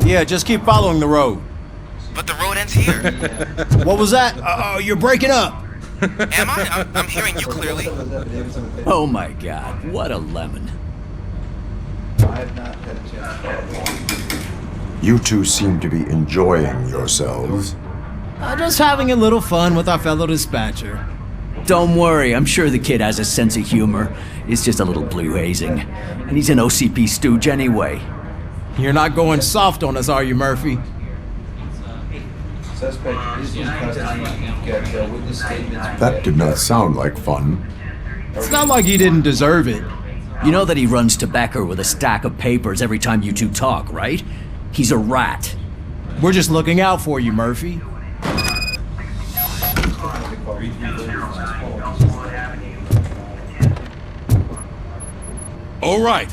Yeah, just keep following the road. But the road ends here. What was that? You're breaking up. Am I? I'm hearing you clearly. Oh my god, what a lemon. You two seem to be enjoying yourselves. Just having a little fun with our fellow dispatcher. Don't worry, I'm sure the kid has a sense of humor. It's just a little blue hazing. And he's an OCP stooge anyway. You're not going soft on us, are you, Murphy? That did not sound like fun. It's not like he didn't deserve it. You know that he runs to Becker with a stack of papers every time you two talk, right? He's a rat. We're just looking out for you, Murphy. All right.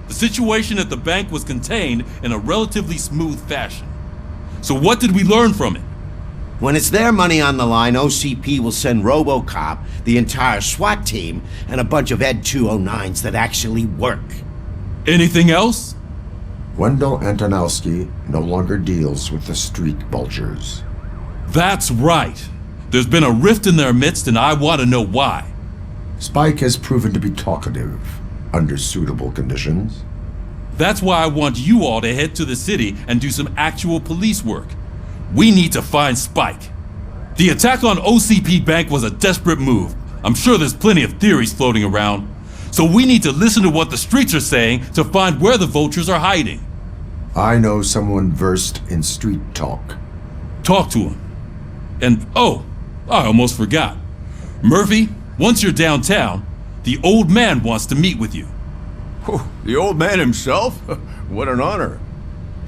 The situation at the bank was contained in a relatively smooth fashion. So what did we learn from it? When it's their money on the line, OCP will send RoboCop, the entire SWAT team, and a bunch of Ed 209s that actually work. Anything else? Wendell Antonowski no longer deals with the street vultures. That's right. There's been a rift in their midst, and I want to know why. Spike has proven to be talkative, under suitable conditions. That's why I want you all to head to the city and do some actual police work. We need to find Spike. The attack on OCP Bank was a desperate move. I'm sure there's plenty of theories floating around. So we need to listen to what the streets are saying to find where the vultures are hiding. I know someone versed in street talk. Talk to him. And oh, I almost forgot. Murphy, once you're downtown, the old man wants to meet with you. Oh, the old man himself? What an honor.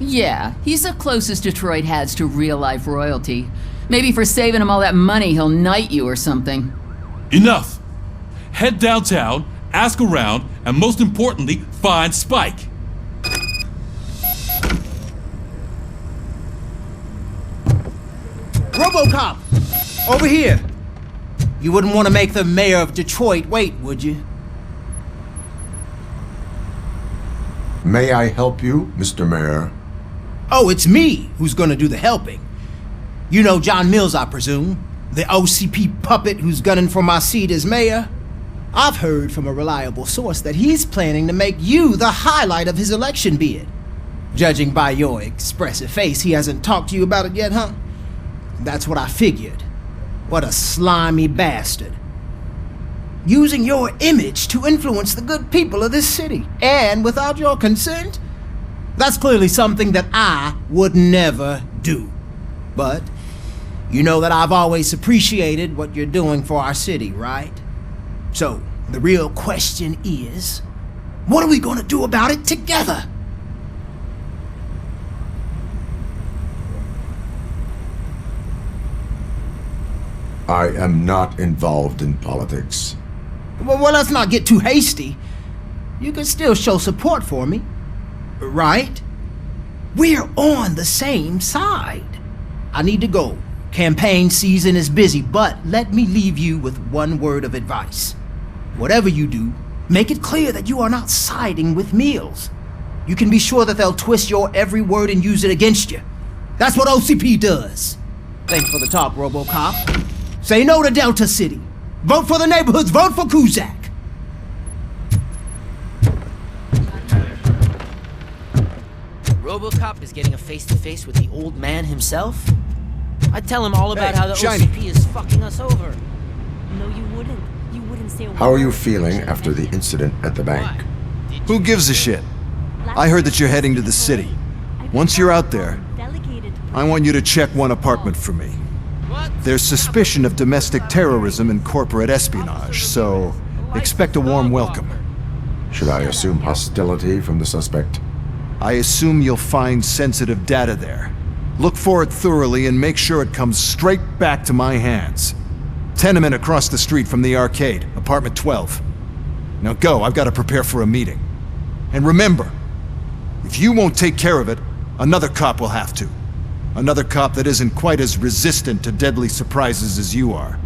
Yeah, he's the closest Detroit has to real-life royalty. Maybe for saving him all that money, he'll knight you or something. Enough! Head downtown, ask around, and most importantly, find Spike. RoboCop! Over here! You wouldn't want to make the mayor of Detroit wait, would you? May I help you, Mr. Mayor? Oh, it's me who's gonna do the helping. You know John Mills, I presume? The OCP puppet who's gunning for my seat as mayor? I've heard from a reliable source that he's planning to make you the highlight of his election bid. Judging by your expressive face, he hasn't talked to you about it yet, huh? That's what I figured. What a slimy bastard. Using your image to influence the good people of this city, and without your consent? That's clearly something that I would never do. But you know that I've always appreciated what you're doing for our city, right? So, the real question is, what are we gonna do about it together? I am not involved in politics. Well, let's not get too hasty. You can still show support for me, right? We're on the same side. I need to go. Campaign season is busy, but let me leave you with one word of advice. Whatever you do, make it clear that you are not siding with Mills. You can be sure that they'll twist your every word and use it against you. That's what OCP does. Thanks for the talk, RoboCop. Say no to Delta City. Vote for the neighborhoods. Vote for Kuzak. RoboCop is getting a face-to-face with the old man himself? I'd tell him all about how the Shiny. OCP is fucking us over. No, you wouldn't. You wouldn't say a How are word. you feeling after the incident at the bank? Who gives a shit? I heard that you're heading to the city. Once you're out there, I want you to check one apartment for me. There's suspicion of domestic terrorism and corporate espionage, so expect a warm welcome. Should I assume hostility from the suspect? I assume you'll find sensitive data there. Look for it thoroughly and make sure it comes straight back to my hands. Tenement across the street from the arcade, apartment 12. Now go, I've got to prepare for a meeting. And remember, if you won't take care of it, another cop will have to. Another cop that isn't quite as resistant to deadly surprises as you are.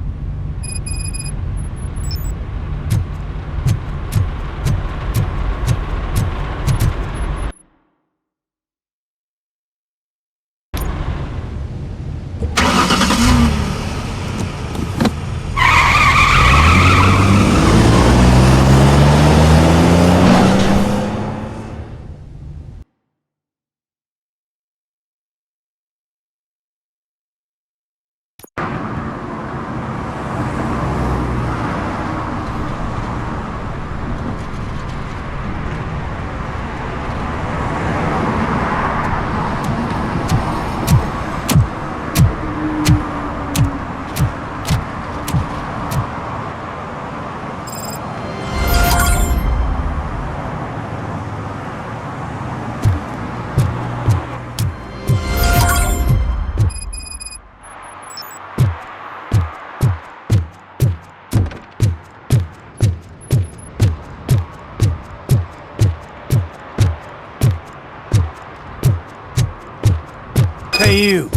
Hey you,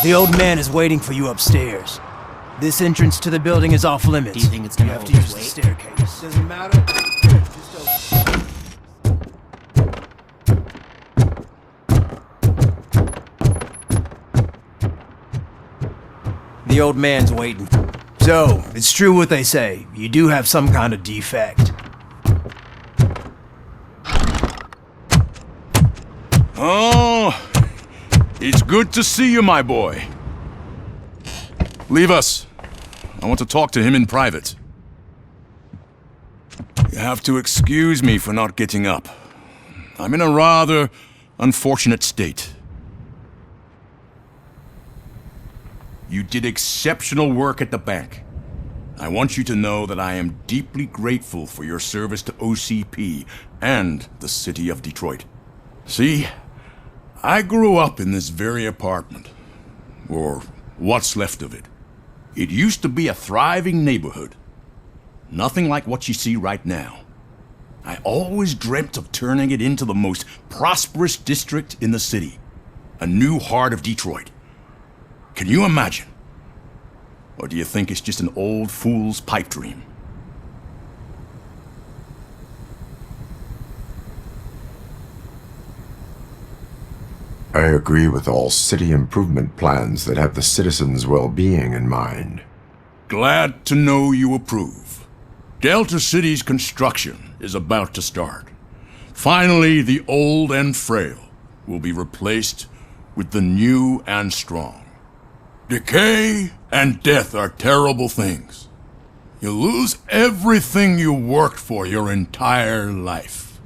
the old man is waiting for you upstairs. This entrance to the building is off limits. Do you think it's gonna You have to hold use the weight? staircase. Doesn't matter. The old man's waiting. So, it's true what they say. You do have some kind of defect. Oh, it's good to see you, my boy. Leave us. I want to talk to him in private. You have to excuse me for not getting up. I'm in a rather unfortunate state. You did exceptional work at the bank. I want you to know that I am deeply grateful for your service to OCP and the city of Detroit. See, I grew up in this very apartment, or what's left of it. It used to be a thriving neighborhood. Nothing like what you see right now. I always dreamt of turning it into the most prosperous district in the city. A new heart of Detroit. Can you imagine? Or do you think it's just an old fool's pipe dream? I agree with all city improvement plans that have the citizens' well-being in mind. Glad to know you approve. Delta City's construction is about to start. Finally, the old and frail will be replaced with the new and strong. Decay and death are terrible things. You lose everything you worked for your entire life.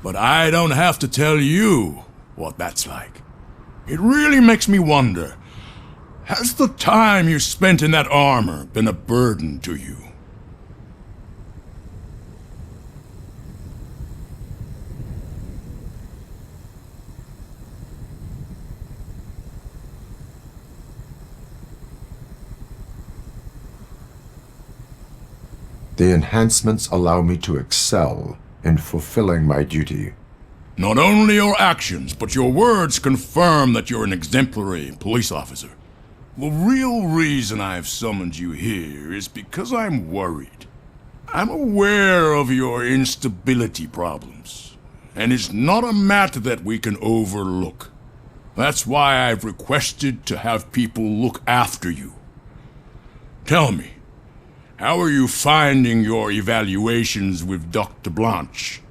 But I don't have to tell you what that's like. It really makes me wonder, has the time you spent in that armor been a burden to you? The enhancements allow me to excel in fulfilling my duty. Not only your actions, but your words confirm that you're an exemplary police officer. The real reason I've summoned you here is because I'm worried. I'm aware of your instability problems, and it's not a matter that we can overlook. That's why I've requested to have people look after you. Tell me, how are you finding your evaluations with Dr. Blanche?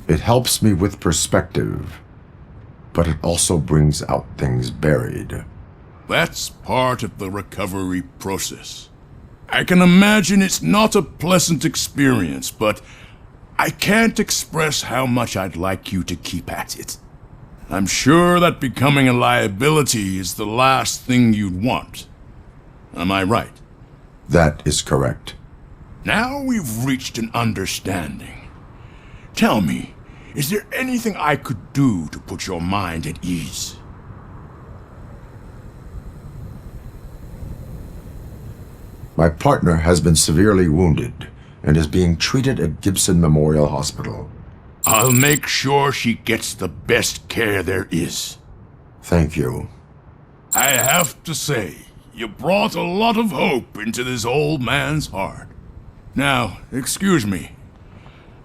It helps me with perspective, but it also brings out things buried. That's part of the recovery process. I can imagine it's not a pleasant experience, but I can't express how much I'd like you to keep at it. I'm sure that becoming a liability is the last thing you'd want. Am I right? That is correct. Now we've reached an understanding. Tell me, is there anything I could do to put your mind at ease? My partner has been severely wounded and is being treated at Gibson Memorial Hospital. I'll make sure she gets the best care there is. Thank you. I have to say, you brought a lot of hope into this old man's heart. Now, excuse me.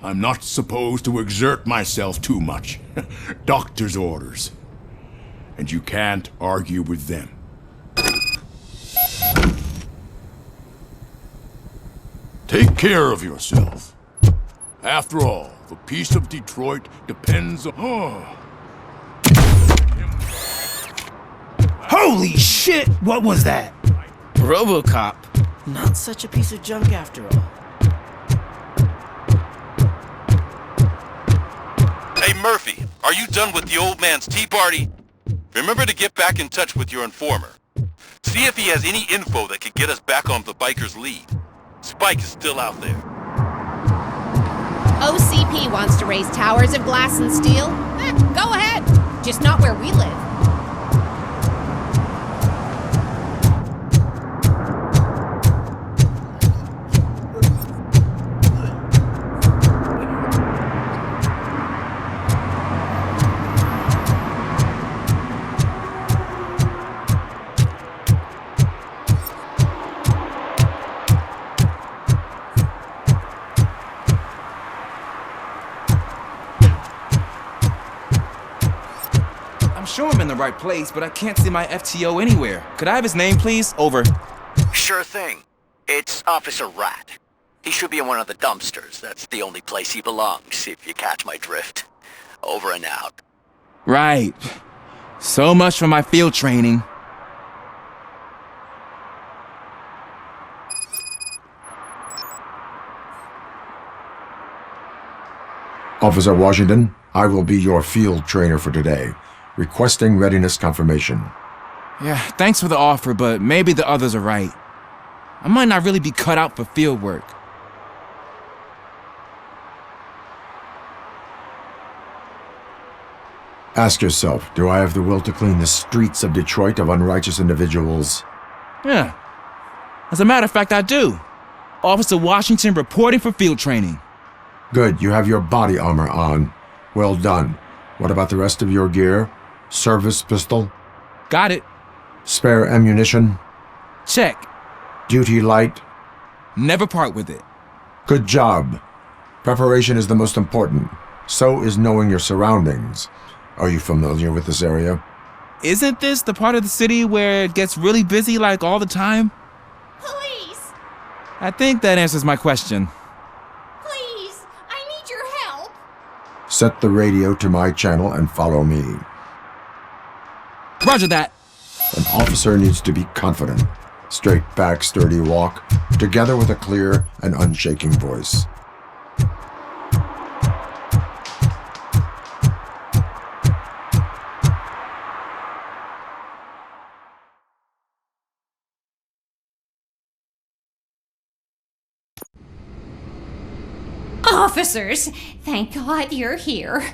I'm not supposed to exert myself too much. Doctor's orders. And you can't argue with them. Take care of yourself. After all, the peace of Detroit depends on... Holy shit! What was that? RoboCop. Not such a piece of junk after all. Hey Murphy, are you done with the old man's tea party? Remember to get back in touch with your informer. See if he has any info that could get us back on the biker's lead. Spike is still out there. OCP wants to raise towers of glass and steel? Go ahead. Just not where we live. I'm sure I'm in the right place, but I can't see my FTO anywhere. Could I have his name, please? Over. Sure thing. It's Officer Rat. He should be in one of the dumpsters. That's the only place he belongs, if you catch my drift. Over and out. Right. So much for my field training. Officer Washington, I will be your field trainer for today. Requesting readiness confirmation. Yeah, thanks for the offer, but maybe the others are right. I might not really be cut out for field work. Ask yourself, do I have the will to clean the streets of Detroit of unrighteous individuals? Yeah. As a matter of fact, I do. Officer Washington reporting for field training. Good, you have your body armor on. Well done. What about the rest of your gear? Service pistol? Got it. Spare ammunition? Check. Duty light? Never part with it. Good job. Preparation is the most important. So is knowing your surroundings. Are you familiar with this area? Isn't this the part of the city where it gets really busy like all the time? Police! I think that answers my question. Please! I need your help! Set the radio to my channel and follow me. Roger that. An officer needs to be confident. Straight back, sturdy walk, together with a clear and unshaking voice. Officers, thank God you're here.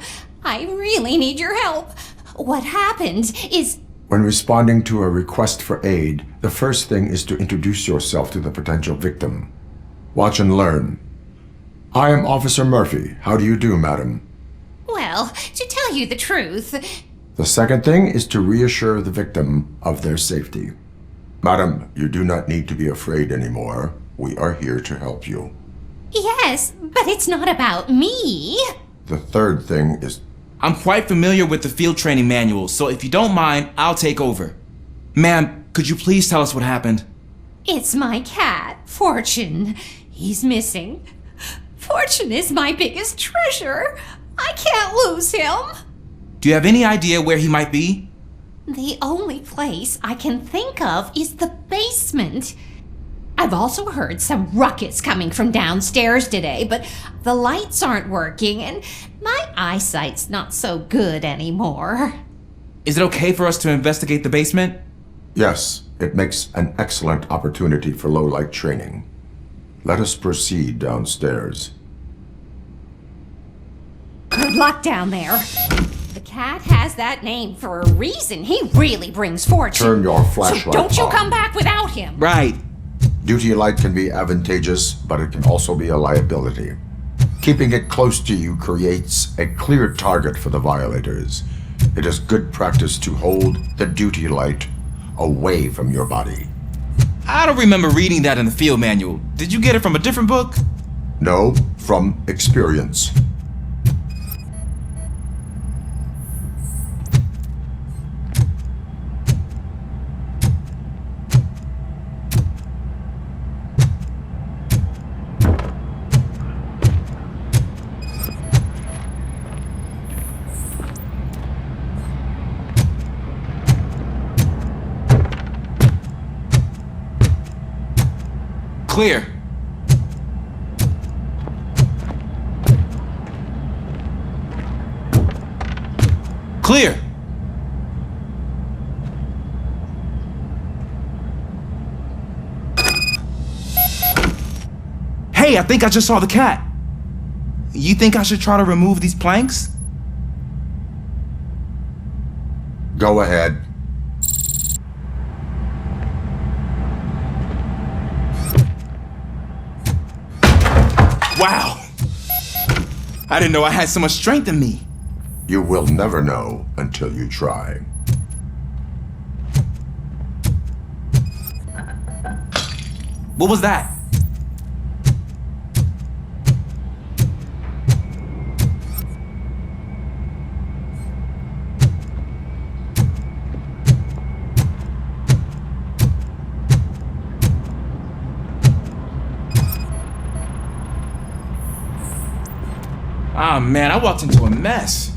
I really need your help. What happened is... When responding to a request for aid, the first thing is to introduce yourself to the potential victim. Watch and learn. I am Officer Murphy. How do you do, madam? Well, to tell you the truth... The second thing is to reassure the victim of their safety. Madam, you do not need to be afraid anymore. We are here to help you. Yes, but it's not about me. The third thing is... I'm quite familiar with the field training manual, so if you don't mind, I'll take over. Ma'am, could you please tell us what happened? It's my cat, Fortune. He's missing. Fortune is my biggest treasure. I can't lose him. Do you have any idea where he might be? The only place I can think of is the basement. I've also heard some ruckus coming from downstairs today, but the lights aren't working and my eyesight's not so good anymore. Is it okay for us to investigate the basement? Yes, it makes an excellent opportunity for low-light training. Let us proceed downstairs. Good luck down there. The cat has that name for a reason. He really brings fortune. Turn your flashlight So don't you on. come back without him. Right. Duty light can be advantageous, but it can also be a liability. Keeping it close to you creates a clear target for the violators. It is good practice to hold the duty light away from your body. I don't remember reading that in the field manual. Did you get it from a different book? No, from experience. Clear. Clear. Hey, I think I just saw the cat. You think I should try to remove these planks? Go ahead. Wow. I didn't know I had so much strength in me. You will never know until you try. What was that? Ah, man, I walked into a mess.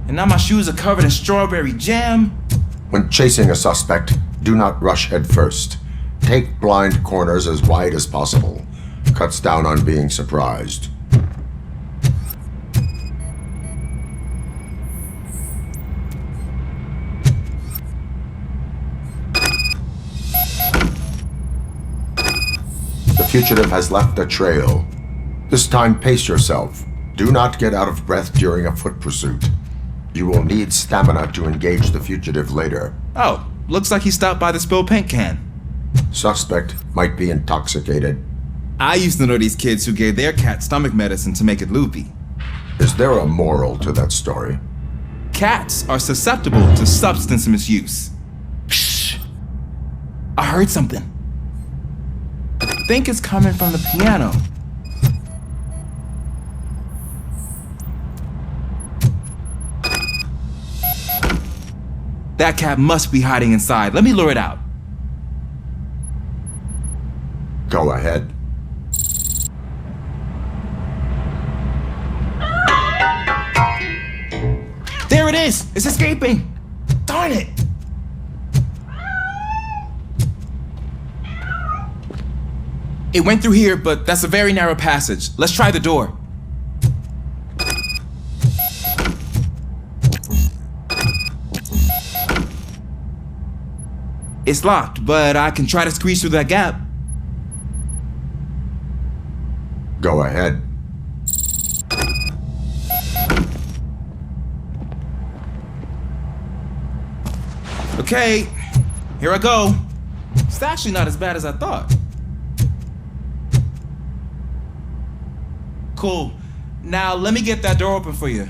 And now my shoes are covered in strawberry jam. When chasing a suspect, do not rush head first. Take blind corners as wide as possible. Cuts down on being surprised. The fugitive has left a trail. This time, pace yourself. Do not get out of breath during a foot pursuit. You will need stamina to engage the fugitive later. Oh, looks like he stopped by the spilled paint can. Suspect might be intoxicated. I used to know these kids who gave their cat stomach medicine to make it loopy. Is there a moral to that story? Cats are susceptible to substance misuse. Shh! I heard something. I think it's coming from the piano. That cat must be hiding inside. Let me lure it out. Go ahead. There it is! It's escaping! Darn it! It went through here, but that's a very narrow passage. Let's try the door. It's locked, but I can try to squeeze through that gap. Go ahead. Okay, here I go. It's actually not as bad as I thought. Cool. Now let me get that door open for you.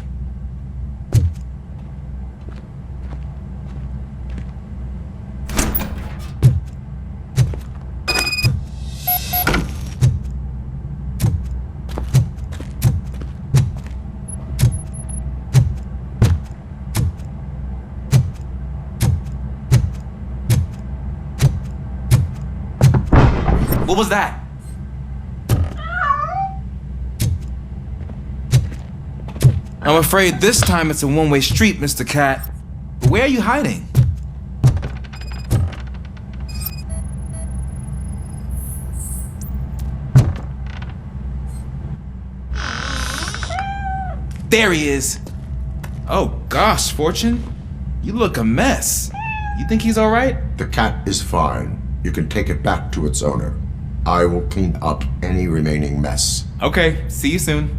What was that? I'm afraid this time it's a one-way street, Mr. Cat. But where are you hiding? There he is. Oh gosh, Fortune. You look a mess. You think he's all right? The cat is fine. You can take it back to its owner. I will clean up any remaining mess. Okay, see you soon.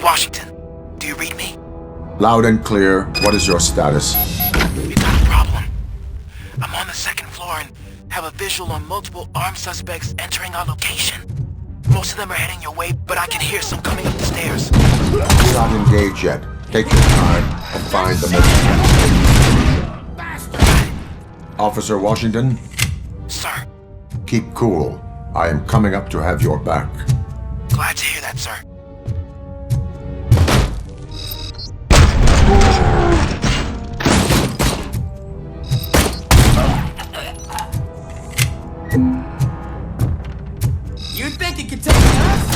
Washington. Do you read me? Loud and clear. What is your status? We got a problem. I'm on the second floor and have a visual on multiple armed suspects entering our location. Most of them are heading your way, but I can hear some coming up the stairs. Do not engage yet. Take your time and find the most. Officer Washington? Sir. Keep cool. I am coming up to have your back. Glad to hear that, sir. You think you can take us?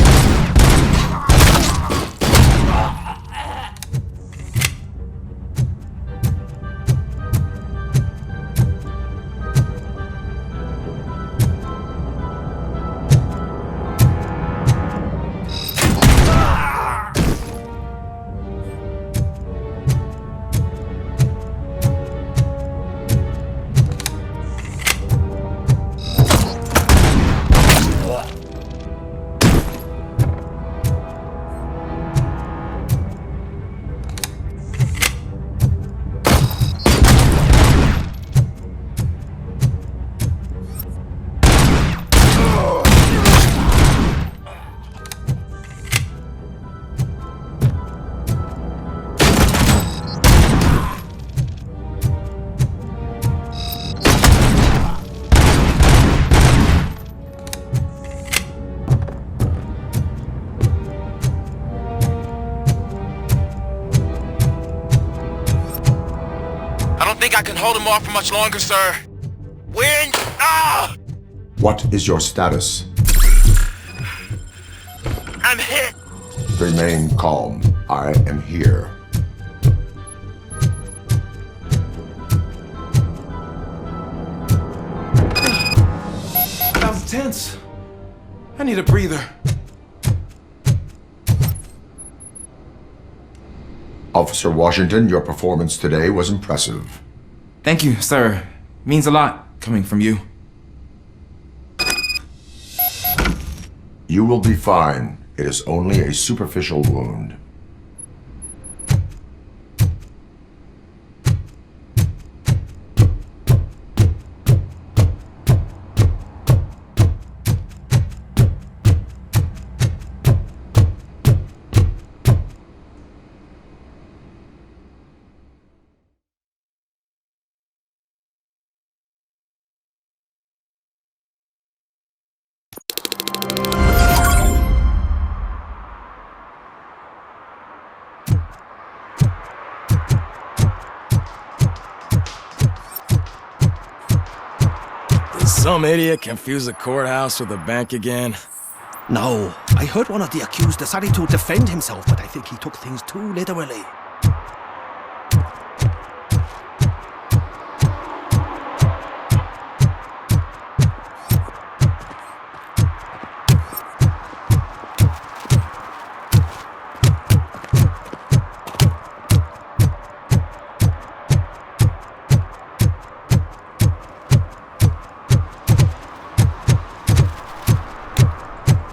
I can hold him off for much longer, sir. We're in... Ah! What is your status? I'm hit. Remain calm. I am here. That was tense. I need a breather. Officer Washington, your performance today was impressive. Thank you, sir. Means a lot coming from you. You will be fine. It is only a superficial wound. Some idiot confused the courthouse with a bank again. No, I heard one of the accused decided to defend himself, but I think he took things too literally.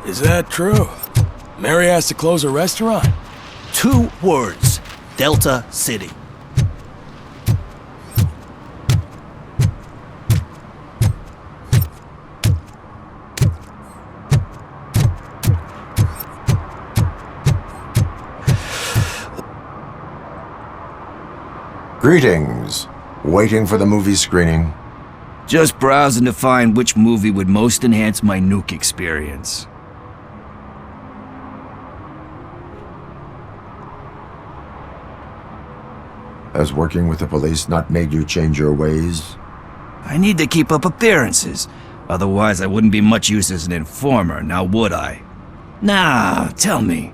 Is that true? Mary has to close a restaurant? 2 words. Delta City. Greetings. Waiting for the movie screening? Just browsing to find which movie would most enhance my nuke experience. Has working with the police not made you change your ways? I need to keep up appearances. Otherwise, I wouldn't be much use as an informer, now would I? Nah, tell me,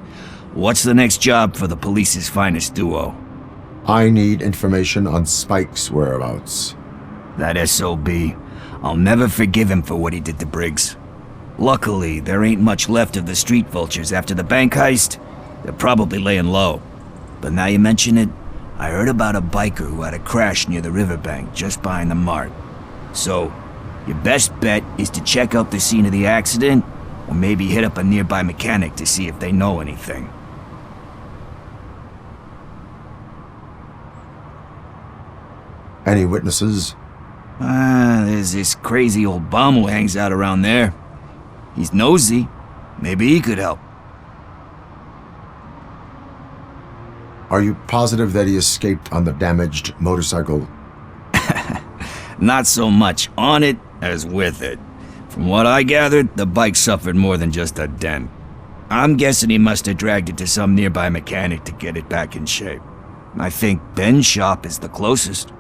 what's the next job for the police's finest duo? I need information on Spike's whereabouts. That SOB. I'll never forgive him for what he did to Briggs. Luckily, there ain't much left of the street vultures after the bank heist. They're probably laying low. But now you mention it, I heard about a biker who had a crash near the riverbank just behind the mart. So, your best bet is to check out the scene of the accident, or maybe hit up a nearby mechanic to see if they know anything. Any witnesses? There's this crazy old bum who hangs out around there. He's nosy. Maybe he could help. Are you positive that he escaped on the damaged motorcycle? Not so much on it as with it. From what I gathered, the bike suffered more than just a dent. I'm guessing he must have dragged it to some nearby mechanic to get it back in shape. I think Ben's shop is the closest.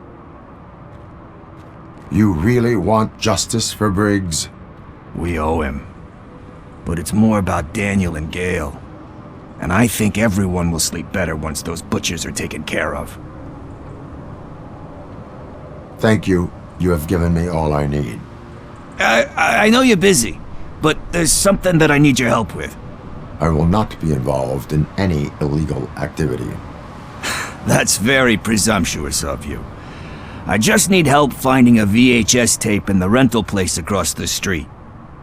You really want justice for Briggs? We owe him. But it's more about Daniel and Gale. And I think everyone will sleep better once those butchers are taken care of. Thank you. You have given me all I need. I know you're busy, but there's something that I need your help with. I will not be involved in any illegal activity. That's very presumptuous of you. I just need help finding a VHS tape in the rental place across the street.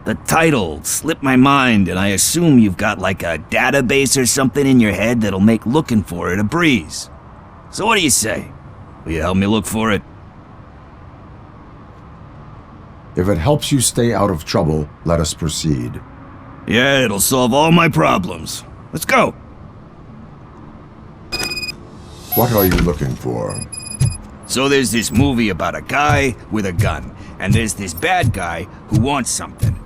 The title slipped my mind, and I assume you've got like a database or something in your head that'll make looking for it a breeze. So what do you say? Will you help me look for it? If it helps you stay out of trouble, let us proceed. Yeah, it'll solve all my problems. Let's go. What are you looking for? So there's this movie about a guy with a gun, and there's this bad guy who wants something.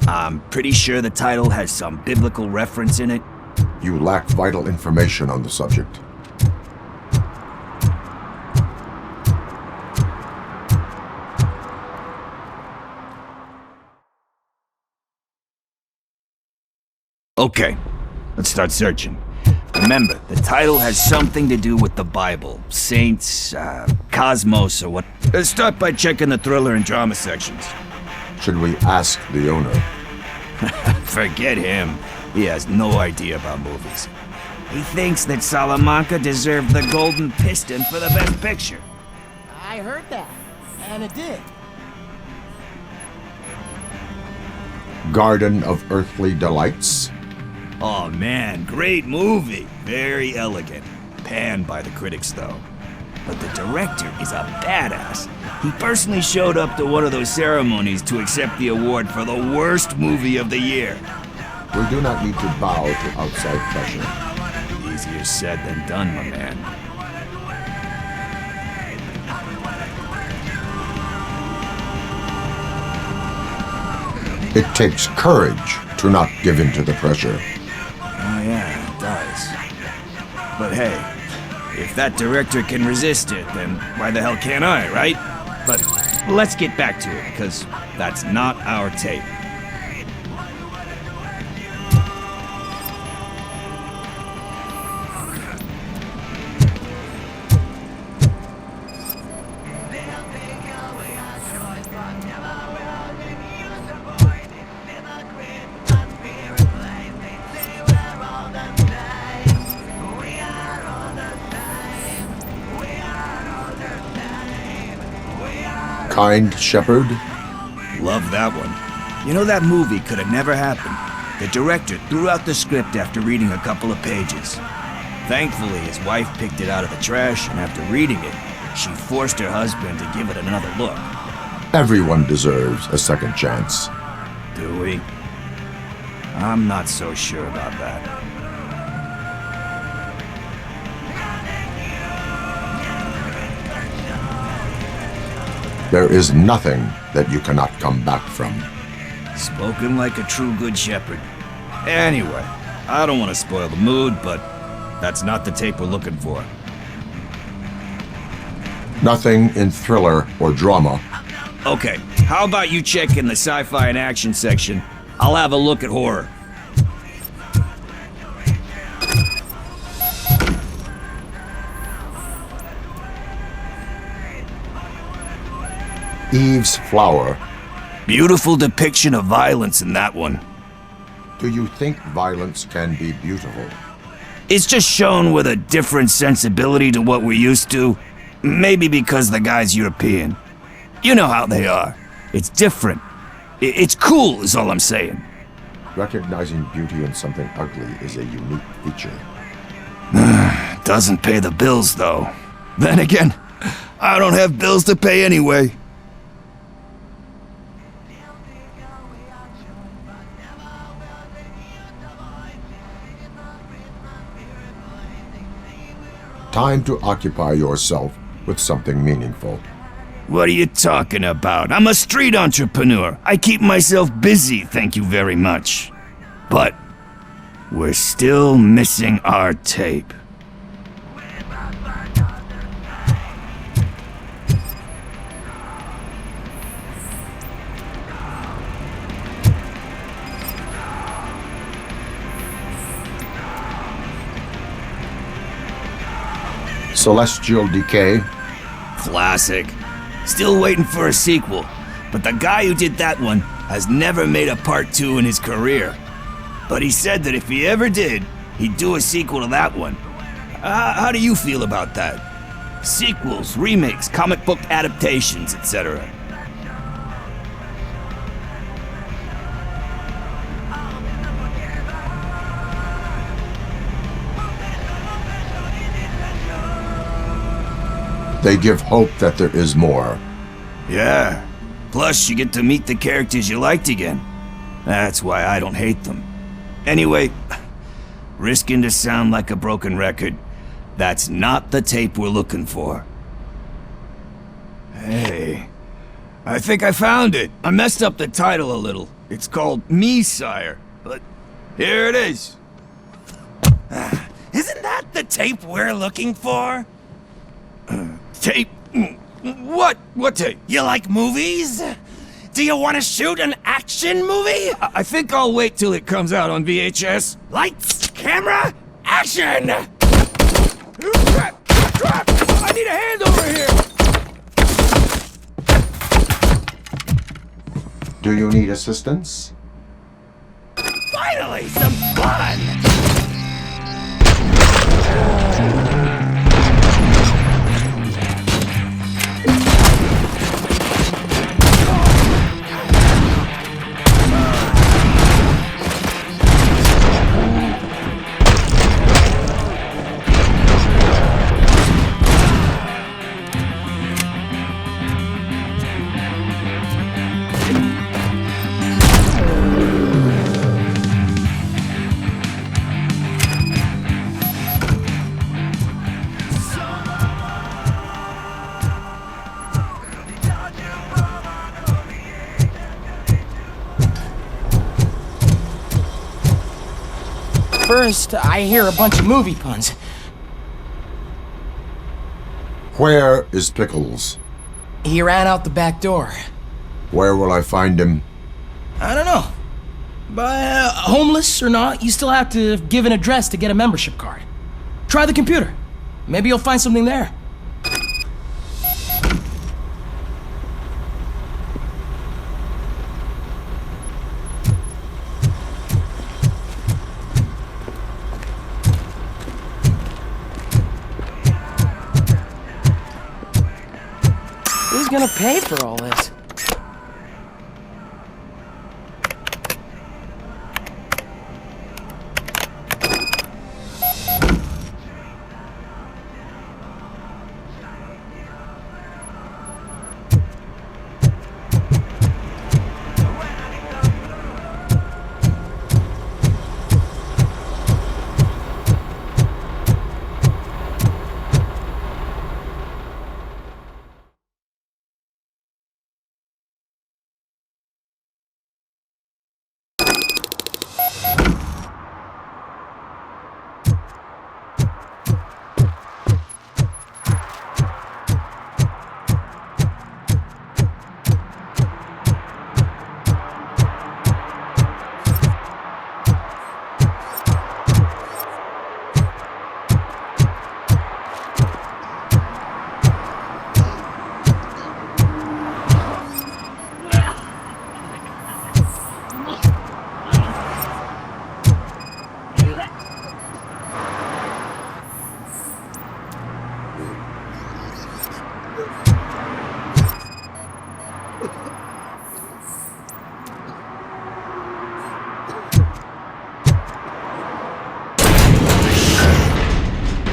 I'm pretty sure the title has some biblical reference in it. You lack vital information on the subject. Okay, let's start searching. Remember, the title has something to do with the Bible, saints, cosmos, or what. Let's start by checking the thriller and drama sections. Should we ask the owner? Forget him. He has no idea about movies. He thinks that Salamanca deserved the Golden Piston for the Best Picture. I heard that, and it did. Garden of Earthly Delights? Oh man, great movie. Very elegant. Panned by the critics though. But the director is a badass. He personally showed up to one of those ceremonies to accept the award for the worst movie of the year. We do not need to bow to outside pressure. Easier said than done, my man. It takes courage to not give in to the pressure. Oh yeah, it does. But hey, if that director can resist it, then why the hell can't I, right? But let's get back to it, because that's not our tape. Kind Shepherd? Love that one. You know, that movie could have never happened. The director threw out the script after reading a couple of pages. Thankfully, his wife picked it out of the trash, and after reading it, she forced her husband to give it another look. Everyone deserves a second chance. Do we? I'm not so sure about that. There is nothing that you cannot come back from. Spoken like a true good shepherd. Anyway, I don't want to spoil the mood, but that's not the tape we're looking for. Nothing in thriller or drama. Okay, how about you check in the sci-fi and action section? I'll have a look at horror. Eve's Flower. Beautiful depiction of violence in that one. Do you think violence can be beautiful? It's just shown with a different sensibility to what we're used to. Maybe because the guy's European. You know how they are. It's different. It's cool, is all I'm saying. Recognizing beauty in something ugly is a unique feature. Doesn't pay the bills, though. Then again, I don't have bills to pay anyway. Time to occupy yourself with something meaningful. What are you talking about? I'm a street entrepreneur. I keep myself busy, thank you very much. But we're still missing our tape. Celestial Decay? Classic. Still waiting for a sequel, but the guy who did that one has never made a part 2 in his career. But he said that if he ever did, he'd do a sequel to that one. How do you feel about that? Sequels, remakes, comic book adaptations, etc. They give hope that there is more. Yeah. Plus, you get to meet the characters you liked again. That's why I don't hate them. Anyway, risking to sound like a broken record, that's not the tape we're looking for. Hey, I think I found it. I messed up the title a little. It's called Me, Sire, but here it is. Isn't that the tape we're looking for? Tape? What? What tape? You like movies? Do you want to shoot an action movie? I think I'll wait till it comes out on VHS. Lights, camera, action! Crap! Crap! I need a hand over here! Do you need assistance? Finally, some fun! First, I hear a bunch of movie puns. Where is Pickles? He ran out the back door. Where will I find him? I don't know. But homeless or not, you still have to give an address to get a membership card. Try the computer. Maybe you'll find something there. Who's gonna pay for all this?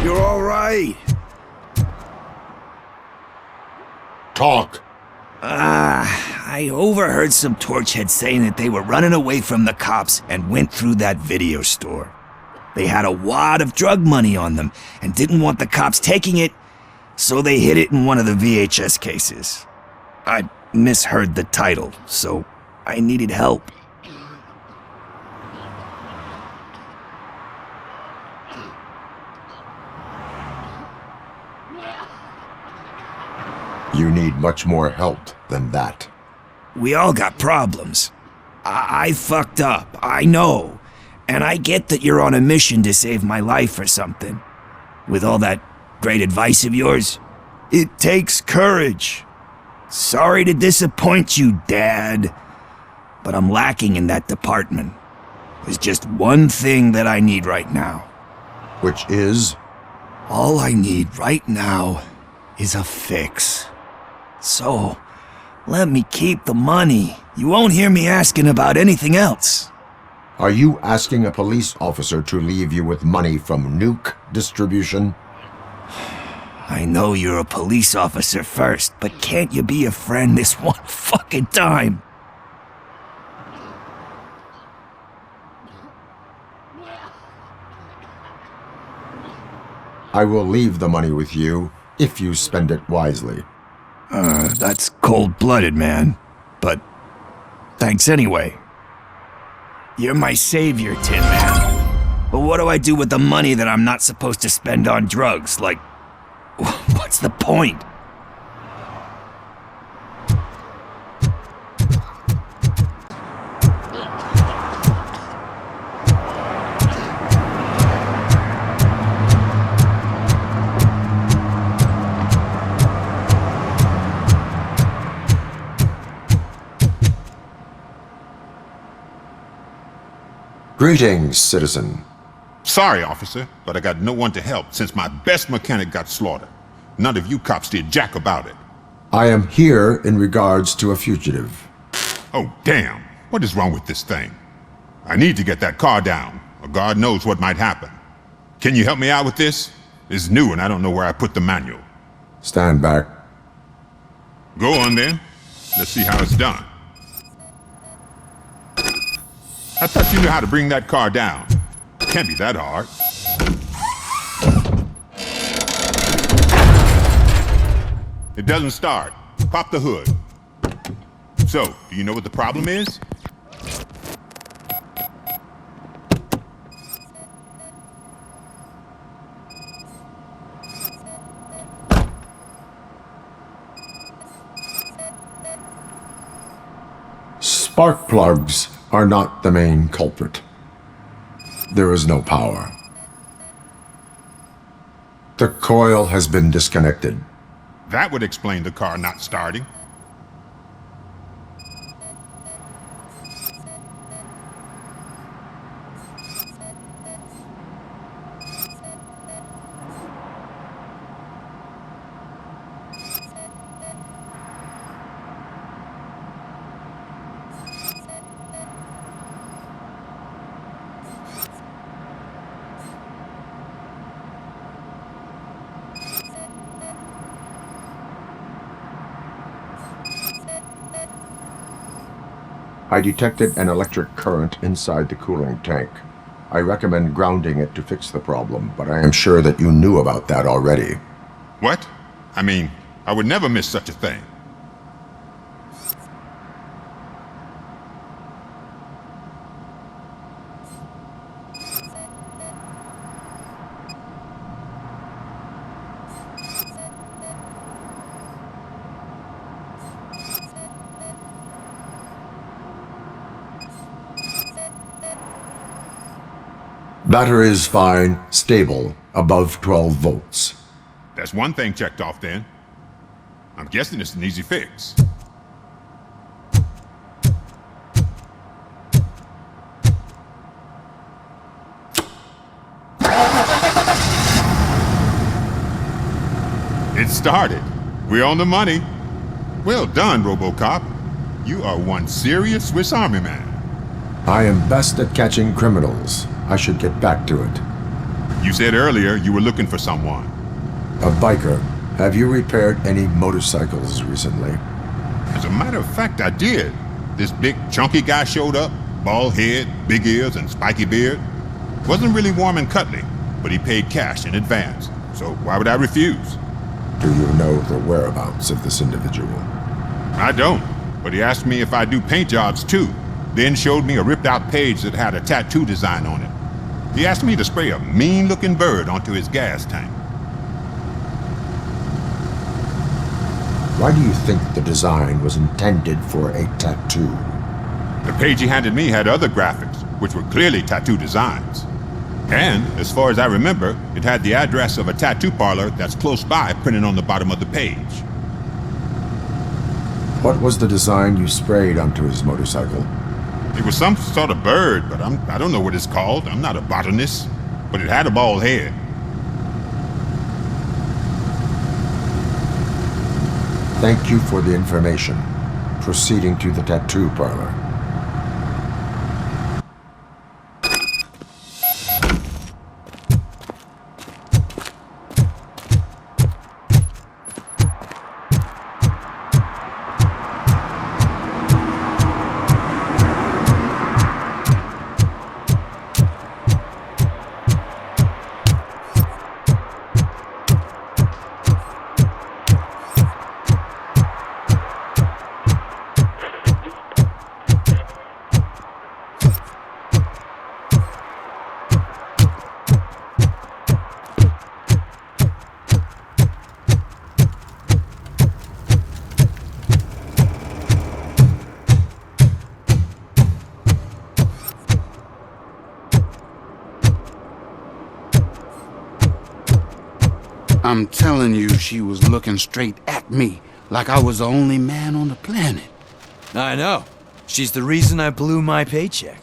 You're all right. Talk. I overheard some torchheads saying that they were running away from the cops and went through that video store. They had a wad of drug money on them and didn't want the cops taking it, so they hid it in one of the VHS cases. I misheard the title, so I needed help. You need much more help than that. We all got problems. I fucked up, I know. And I get that you're on a mission to save my life or something. With all that great advice of yours, it takes courage. Sorry to disappoint you, Dad. But I'm lacking in that department. There's just one thing that I need right now. Which is? All I need right now is a fix. So, let me keep the money. You won't hear me asking about anything else. Are you asking a police officer to leave you with money from nuke distribution? I know you're a police officer first, but can't you be a friend this one fucking time? I will leave the money with you if you spend it wisely. That's cold-blooded, man. But thanks anyway. You're my savior, Tin Man. But what do I do with the money that I'm not supposed to spend on drugs? Like, what's the point? Greetings, citizen. Sorry, officer, but I got no one to help since my best mechanic got slaughtered. None of you cops did jack about it. I am here in regards to a fugitive. Oh, damn. What is wrong with this thing? I need to get that car down, or God knows what might happen. Can you help me out with this? It's new and I don't know where I put the manual. Stand back. Go on then. Let's see how it's done. I thought you knew how to bring that car down. Can't be that hard. It doesn't start. Pop the hood. So, do you know what the problem is? Spark plugs are not the main culprit. There is no power. The coil has been disconnected. That would explain the car not starting. I detected an electric current inside the cooling tank. I recommend grounding it to fix the problem, but I am sure that you knew about that already. What? I mean, I would never miss such a thing. Battery is fine, stable, above 12 volts. That's one thing checked off then. I'm guessing it's an easy fix. It started. We're on the money. Well done, RoboCop. You are one serious Swiss Army man. I am best at catching criminals. I should get back to it. You said earlier you were looking for someone. A biker, Have you repaired any motorcycles recently? As a matter of fact, I did. This big, chunky guy showed up, bald head, big ears, and spiky beard. Wasn't really warm and cuddly, but he paid cash in advance, so why would I refuse? Do you know the whereabouts of this individual? I don't, but he asked me if I do paint jobs too, then showed me a ripped-out page that had a tattoo design on it. He asked me to spray a mean-looking bird onto his gas tank. Why do you think the design was intended for a tattoo? The page he handed me had other graphics, which were clearly tattoo designs. And, as far as I remember, it had the address of a tattoo parlor that's close by printed on the bottom of the page. What was the design you sprayed onto his motorcycle? It was some sort of bird, but I don't know what it's called. I'm not a botanist. But it had a bald head. Thank you for the information. Proceeding to the tattoo parlor. I'm telling you, she was looking straight at me, like I was the only man on the planet. I know. She's the reason I blew my paycheck.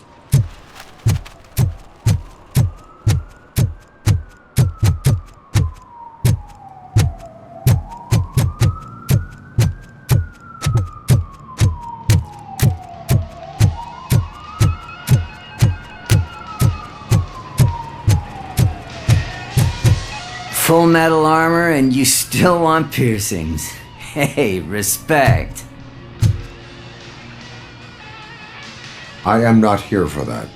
Full metal armor and you still want piercings. Hey, respect. I am not here for that.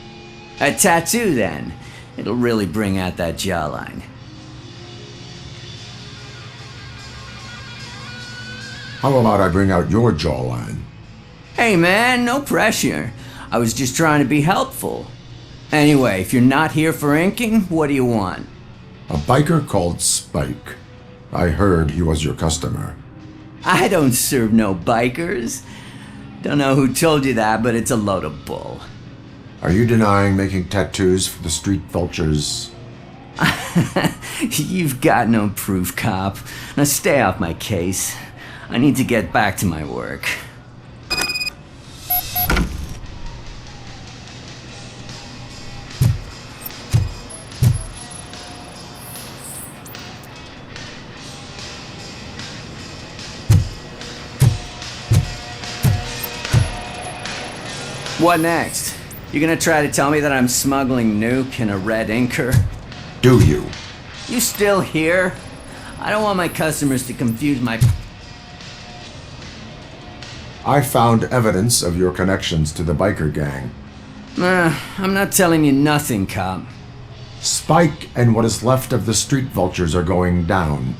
A tattoo then. It'll really bring out that jawline. How about I bring out your jawline? Hey man, no pressure. I was just trying to be helpful. Anyway, if you're not here for inking, what do you want? A biker called Spike. I heard he was your customer. I don't serve no bikers. Don't know who told you that, but it's a load of bull. Are you denying making tattoos for the street vultures? You've got no proof, cop. Now stay off my case. I need to get back to my work. What next? You gonna try to tell me that I'm smuggling Nuke in a red inker? Do you? You still here? I don't want my customers to confuse my... I found evidence of your connections to the biker gang. I'm not telling you nothing, cop. Spike and what is left of the street vultures are going down.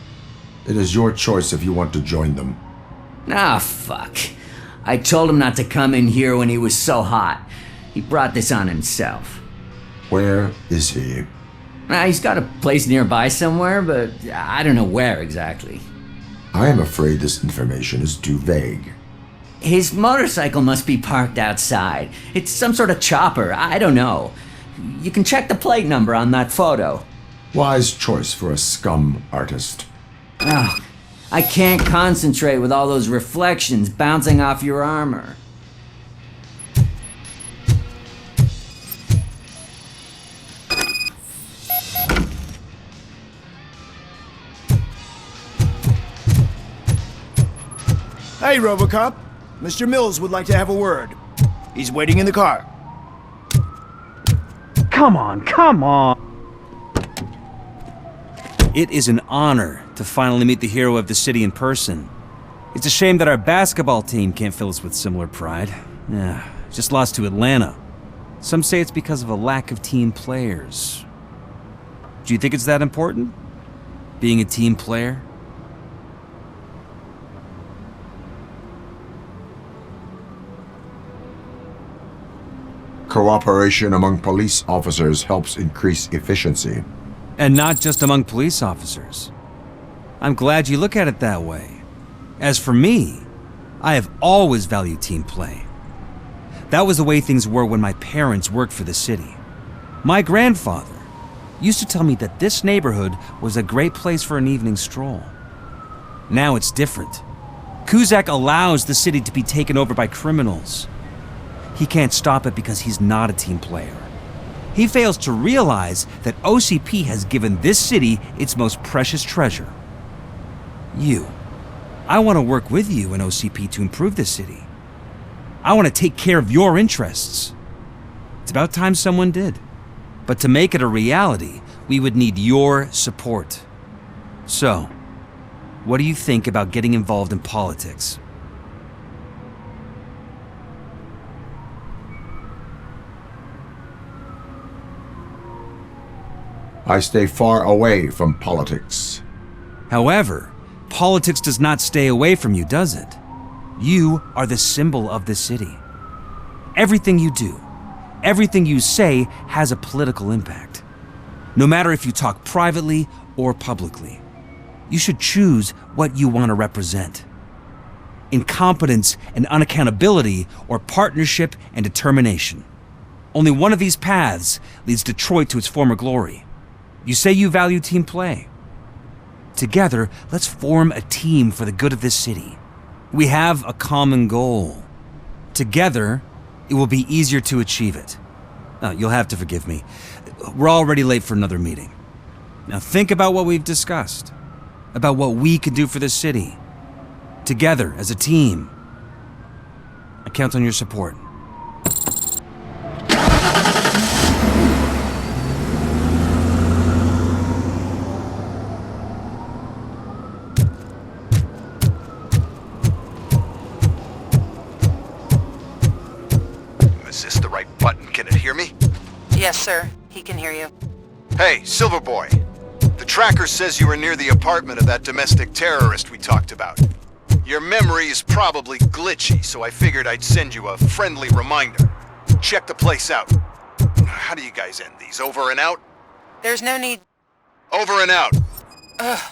It is your choice if you want to join them. Ah, fuck. I told him not to come in here when he was so hot. He brought this on himself. Where is he? He's got a place nearby somewhere, but I don't know where exactly. I am afraid this information is too vague. His motorcycle must be parked outside. It's some sort of chopper, I don't know. You can check the plate number on that photo. Wise choice for a scum artist. Oh, I can't concentrate with all those reflections bouncing off your armor. Hey, RoboCop. Mr. Mills would like to have a word. He's waiting in the car. Come on, come on! It is an honor to finally meet the hero of the city in person. It's a shame that our basketball team can't fill us with similar pride. Yeah, just lost to Atlanta. Some say it's because of a lack of team players. Do you think it's that important? Being a team player? Cooperation among police officers helps increase efficiency. And not just among police officers. I'm glad you look at it that way. As for me, I have always valued team play. That was the way things were when my parents worked for the city. My grandfather used to tell me that this neighborhood was a great place for an evening stroll. Now it's different. Cusack allows the city to be taken over by criminals. He can't stop it because he's not a team player. He fails to realize that OCP has given this city its most precious treasure. You. I want to work with you and OCP to improve this city. I want to take care of your interests. It's about time someone did. But to make it a reality, we would need your support. So, what do you think about getting involved in politics? I stay far away from politics. However, politics does not stay away from you, does it? You are the symbol of the city. Everything you do, everything you say has a political impact. No matter if you talk privately or publicly. You should choose what you want to represent. Incompetence and unaccountability, or partnership and determination. Only one of these paths leads Detroit to its former glory. You say you value team play. Together, let's form a team for the good of this city. We have a common goal. Together, it will be easier to achieve it. You'll have to forgive me. We're already late for another meeting. Now think about what we've discussed. About what we can do for this city. Together, as a team. I count on your support. Is this the right button? Can it hear me? Yes, sir. He can hear you. Hey, Silverboy. The tracker says you were near the apartment of that domestic terrorist we talked about. Your memory is probably glitchy, so I figured I'd send you a friendly reminder. Check the place out. How do you guys end these? Over and out? There's no need. Over and out. Ugh.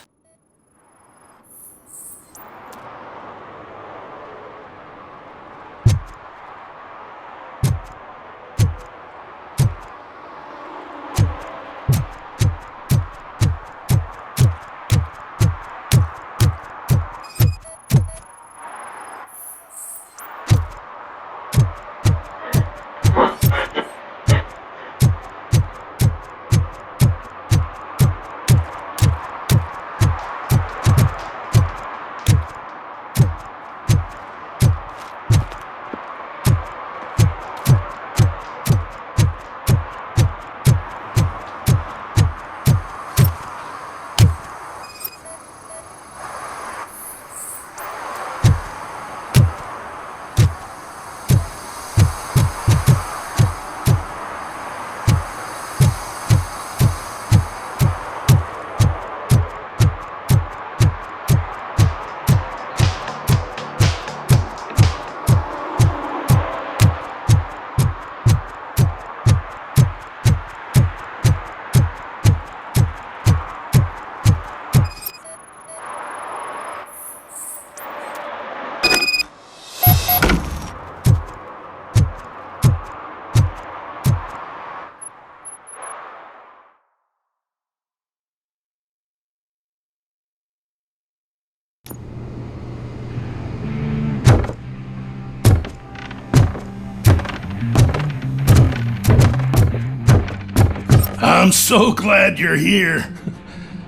I'm so glad you're here.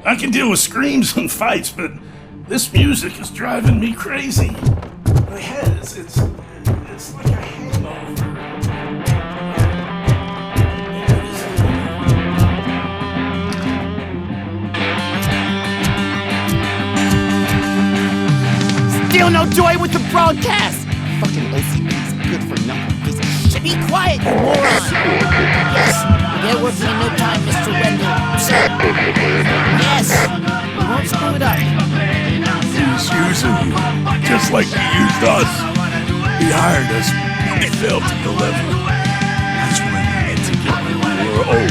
I can deal with screams and fights, but this music is driving me crazy. My head is, it's like a hangover. feel no joy with the broadcast! Fucking OCP's good for nothing piece of shit. Be quiet, you moron! Yes, get working in no time, Mr. Wendell. Sir. Yes, we won't screw it up. He's using you, just like he used us. He hired us, and he failed to deliver. That's when we had to get when we were old.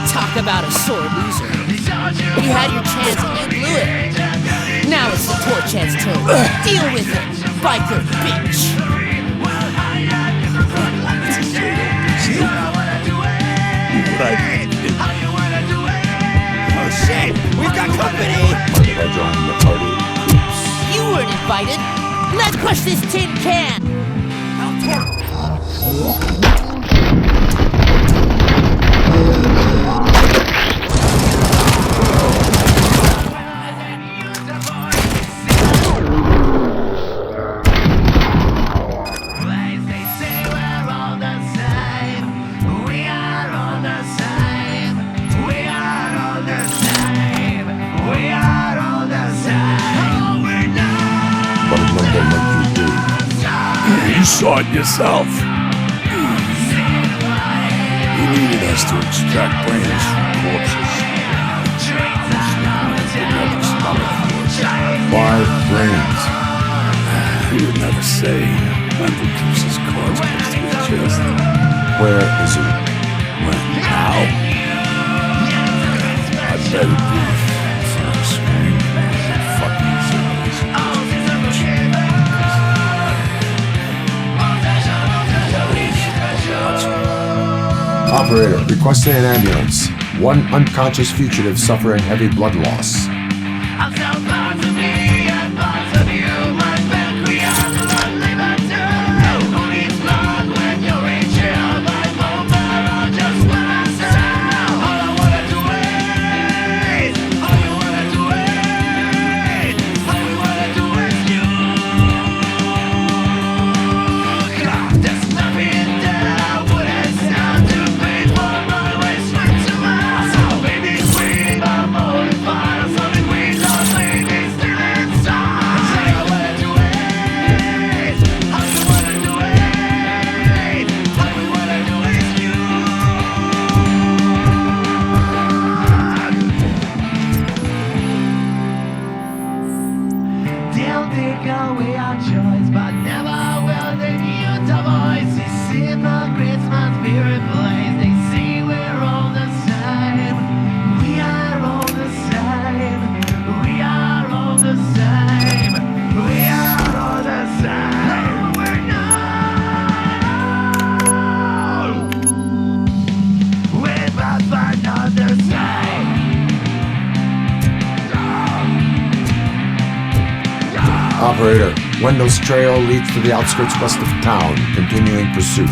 Talk about a sore loser. You had your chance and you blew it. Now it's the Torchhead's turn. Deal with it, biker bitch. Oh shit, we've got company! I joined the party. You weren't invited. Let's push this tin can. You saw it yourself. He needed us to extract brains from corpses. 5 brains. He would never say. Wendell keeps his cards close to his chest. Where is he? When? Now? I bet it'd be for a scream. Fucking cities. Operator, requesting an ambulance. One unconscious fugitive suffering heavy blood loss. Operator, Wendell's trail leads to the outskirts west of town, continuing pursuit.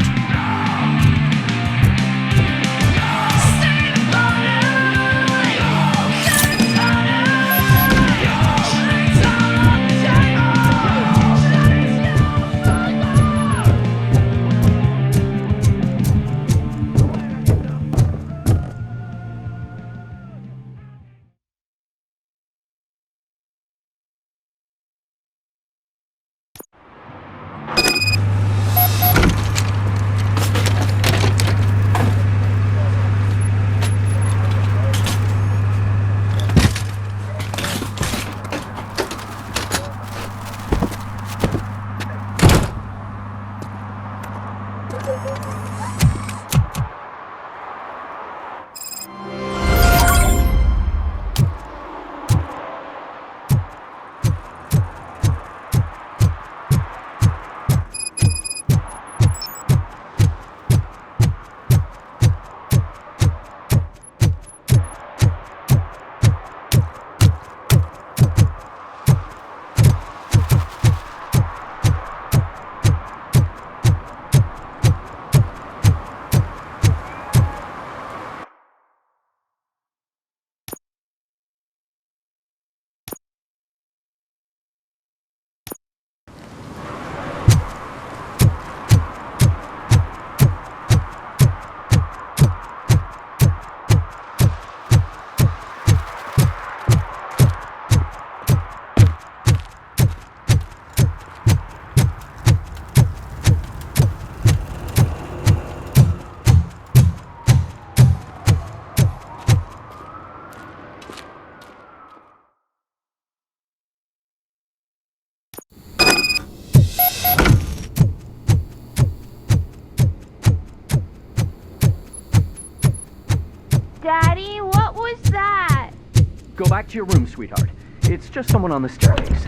Go back to your room, sweetheart. It's just someone on the staircase.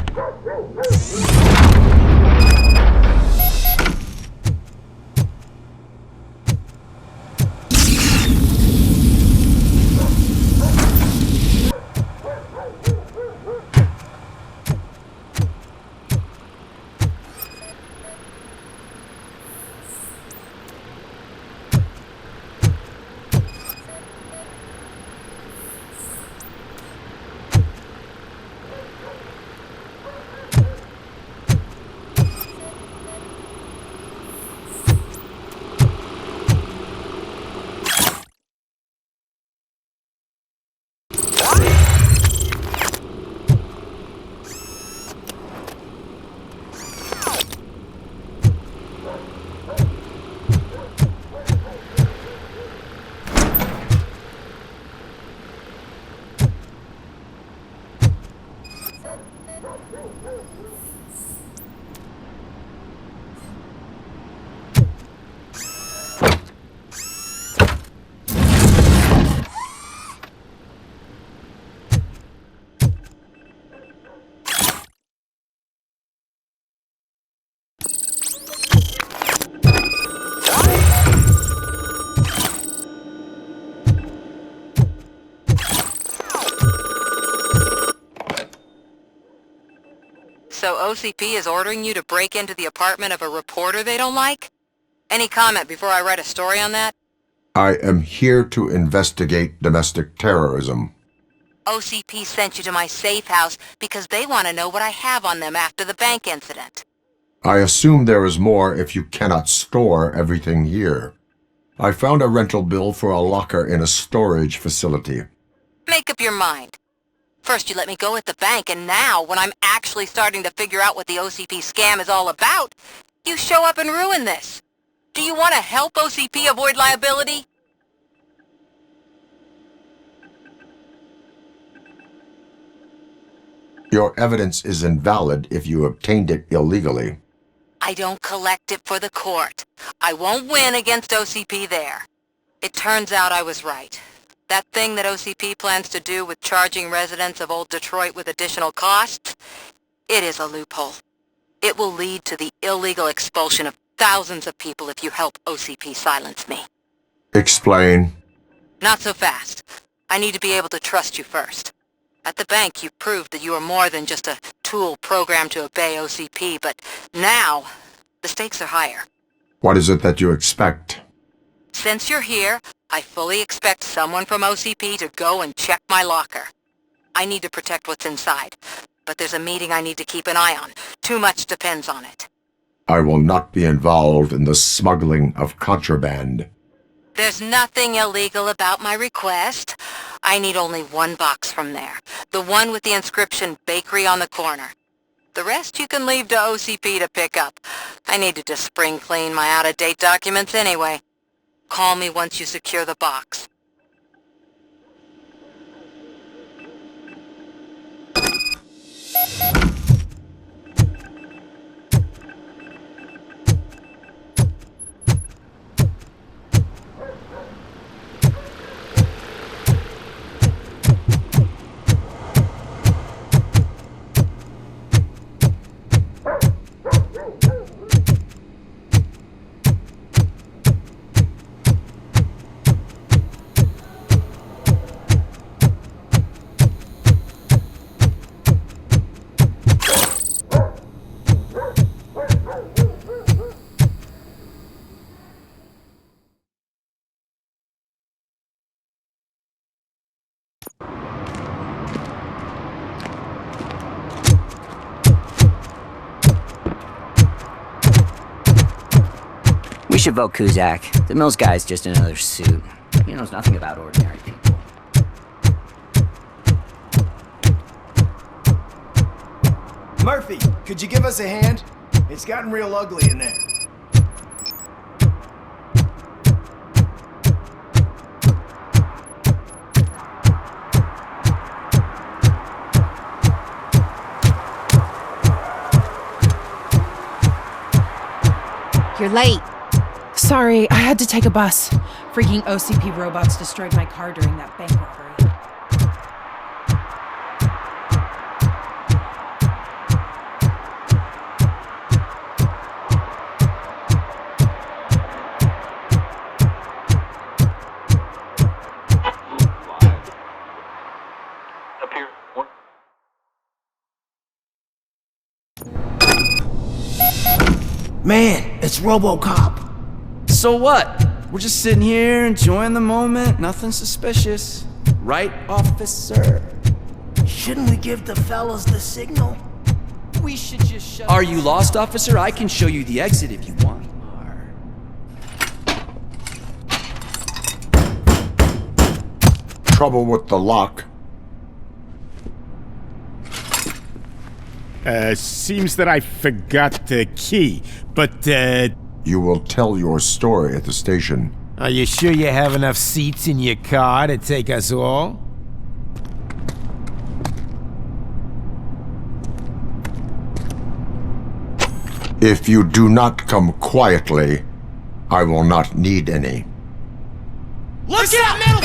So OCP is ordering you to break into the apartment of a reporter they don't like? Any comment before I write a story on that? I am here to investigate domestic terrorism. OCP sent you to my safe house because they want to know what I have on them after the bank incident. I assume there is more if you cannot store everything here. I found a rental bill for a locker in a storage facility. Make up your mind. First you let me go at the bank, and now, when I'm actually starting to figure out what the OCP scam is all about, you show up and ruin this. Do you want to help OCP avoid liability? Your evidence is invalid if you obtained it illegally. I don't collect it for the court. I won't win against OCP there. It turns out I was right. That thing that OCP plans to do with charging residents of Old Detroit with additional costs, it is a loophole. It will lead to the illegal expulsion of thousands of people if you help OCP silence me. Explain. Not so fast. I need to be able to trust you first. At the bank, you proved that you are more than just a tool programmed to obey OCP, but now, the stakes are higher. What is it that you expect? Since you're here, I fully expect someone from OCP to go and check my locker. I need to protect what's inside, but there's a meeting I need to keep an eye on. Too much depends on it. I will not be involved in the smuggling of contraband. There's nothing illegal about my request. I need only one box from there. The one with the inscription Bakery on the corner. The rest you can leave to OCP to pick up. I needed to spring clean my out-of-date documents anyway. Call me once you secure the box. We should vote Kuzak. The Mills guy's just another suit. He knows nothing about ordinary people. Murphy, could you give us a hand? It's gotten real ugly in there. You're late. Sorry, I had to take a bus. Freaking OCP robots destroyed my car during that bank robbery. Man, it's RoboCop. So what? We're just sitting here enjoying the moment, nothing suspicious. Right, officer? Shouldn't we give the fellas the signal? We should just shut. Are you lost, officer? I can show you the exit if you want. Trouble with the lock. Seems that I forgot the key, but, You will tell your story at the station. Are you sure you have enough seats in your car to take us all? If you do not come quietly, I will not need any. Look out, metal!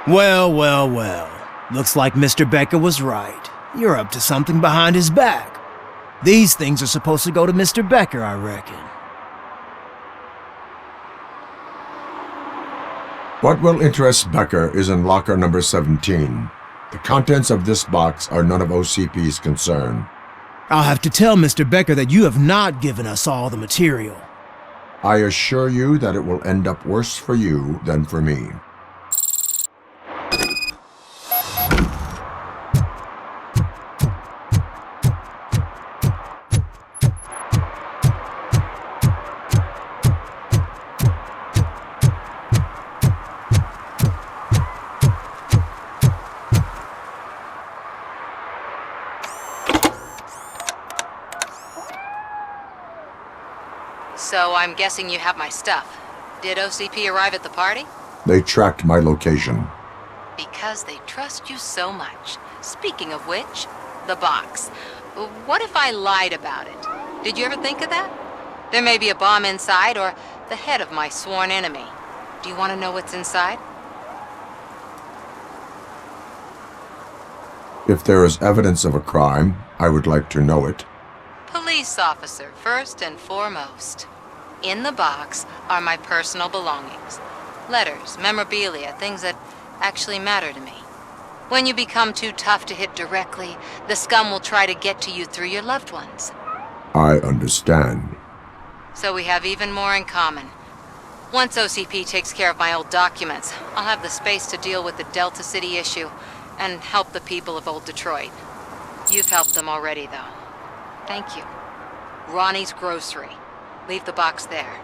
Well, well, well. Looks like Mr. Becker was right. You're up to something behind his back. These things are supposed to go to Mr. Becker, I reckon. What will interest Becker is in locker number 17. The contents of this box are none of OCP's concern. I'll have to tell Mr. Becker that you have not given us all the material. I assure you that it will end up worse for you than for me. So I'm guessing you have my stuff. Did OCP arrive at the party? They tracked my location. Because they trust you so much. Speaking of which, the box. What if I lied about it? Did you ever think of that? There may be a bomb inside or the head of my sworn enemy. Do you want to know what's inside? If there is evidence of a crime, I would like to know it. Police officer, first and foremost. In the box are my personal belongings. Letters, memorabilia, things that actually matter to me. When you become too tough to hit directly, the scum will try to get to you through your loved ones. I understand. So we have even more in common. Once OCP takes care of my old documents, I'll have the space to deal with the Delta City issue and help the people of Old Detroit. You've helped them already, though. Thank you. Ronnie's Grocery. Leave the box there.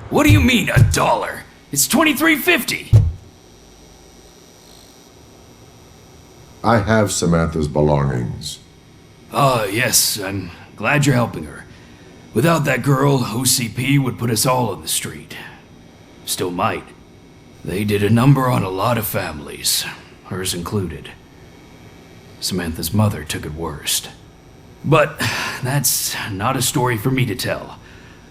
What do you mean, $1? It's $23.50. I have Samantha's belongings. Yes, I'm glad you're helping her. Without that girl, OCP would put us all on the street. Still might. They did a number on a lot of families, hers included. Samantha's mother took it worst. But that's not a story for me to tell.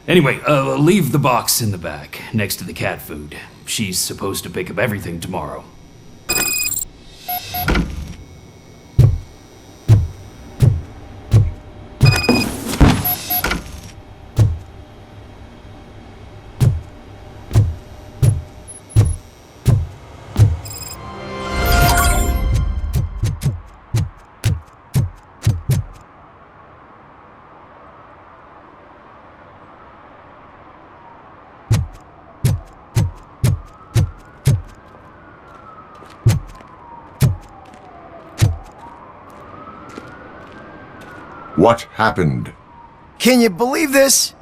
Anyway, leave the box in the back, next to the cat food. She's supposed to pick up everything tomorrow. What happened? Can you believe this?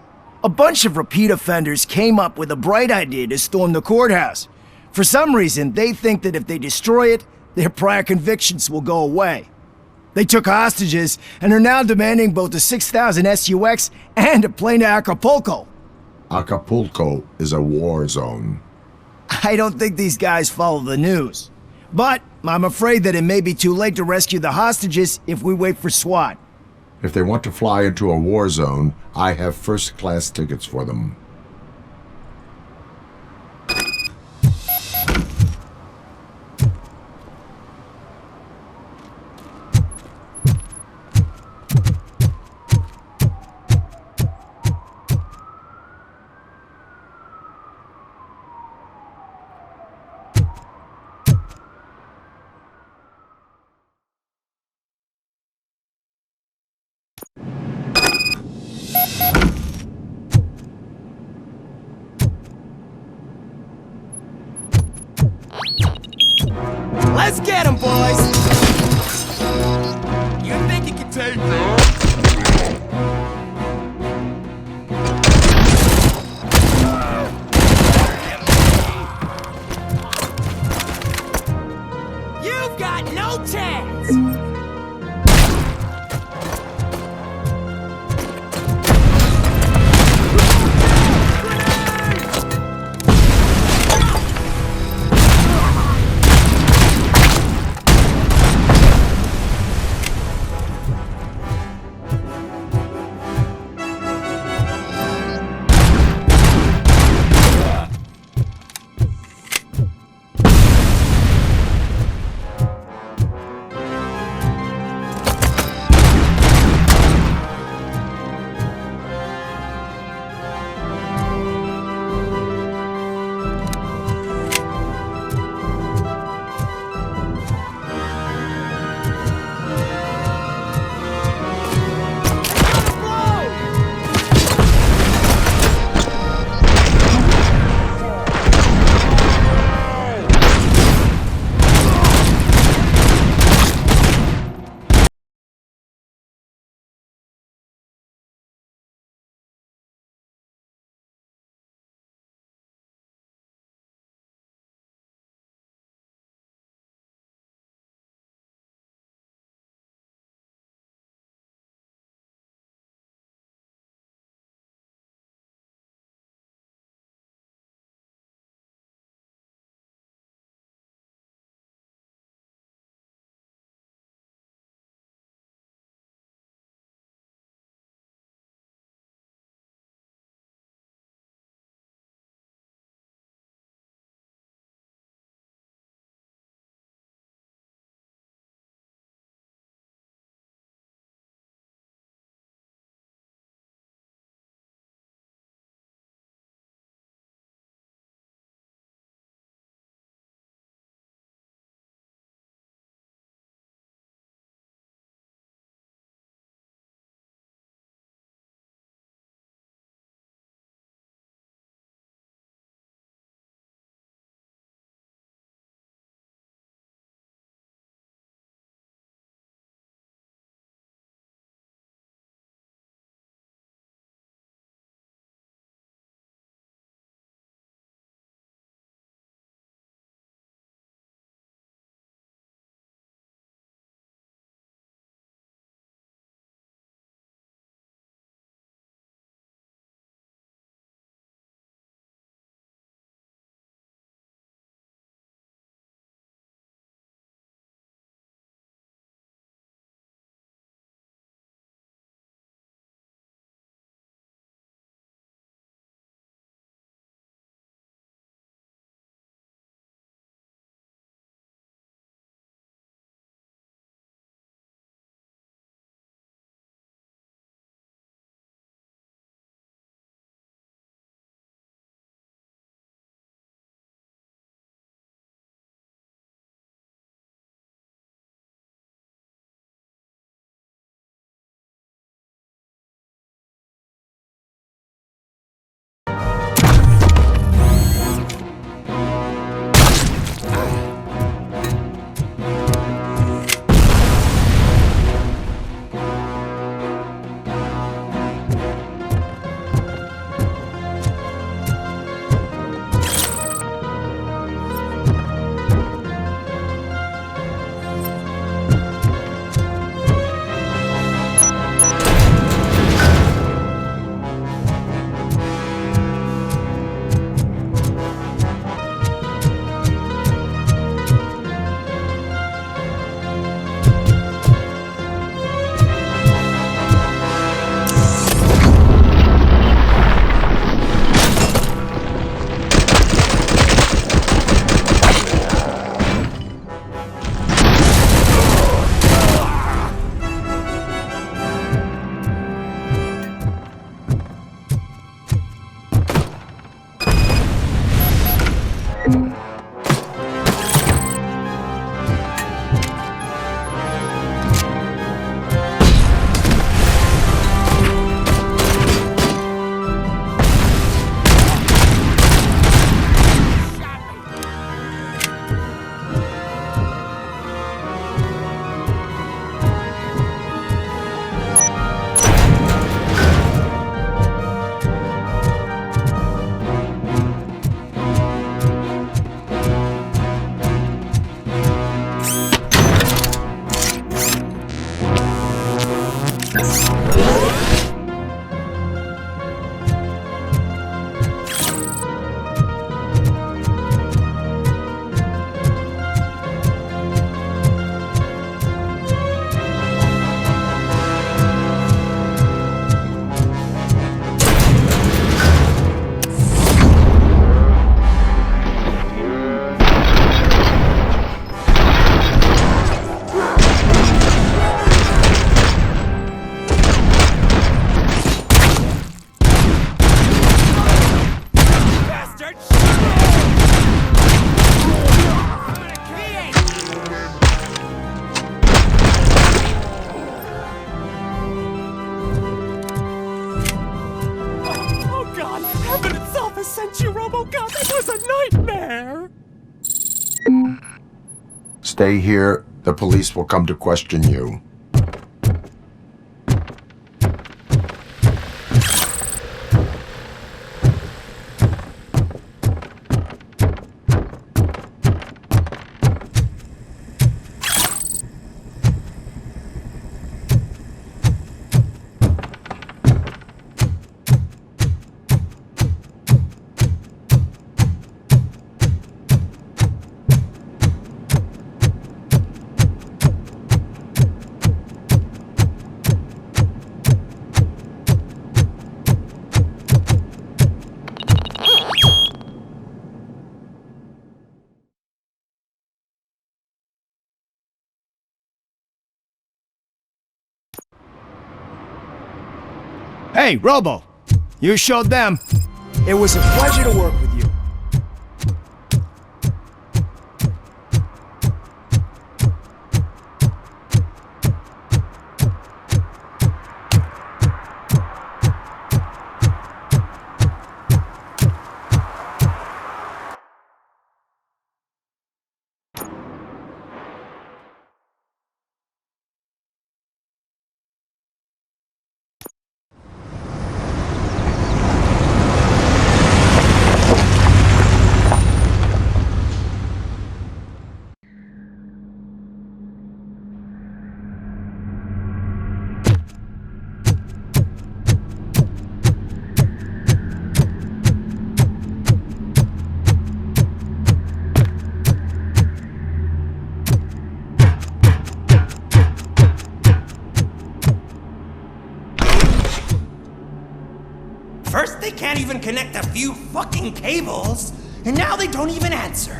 A bunch of repeat offenders came up with a bright idea to storm the courthouse. For some reason, they think that if they destroy it, their prior convictions will go away. They took hostages and are now demanding both a 6,000 SUX and a plane to Acapulco. Acapulco is a war zone. I don't think these guys follow the news. But I'm afraid that it may be too late to rescue the hostages if we wait for SWAT. If they want to fly into a war zone, I have first-class tickets for them. Let's get him, boys! You think you can take me? You've got no chance! sent you, RoboCop. It was a nightmare. Stay here. The police will come to question you. Hey, Robo! You showed them. It was a pleasure to work with you. First, they can't even connect a few fucking cables, and now they don't even answer.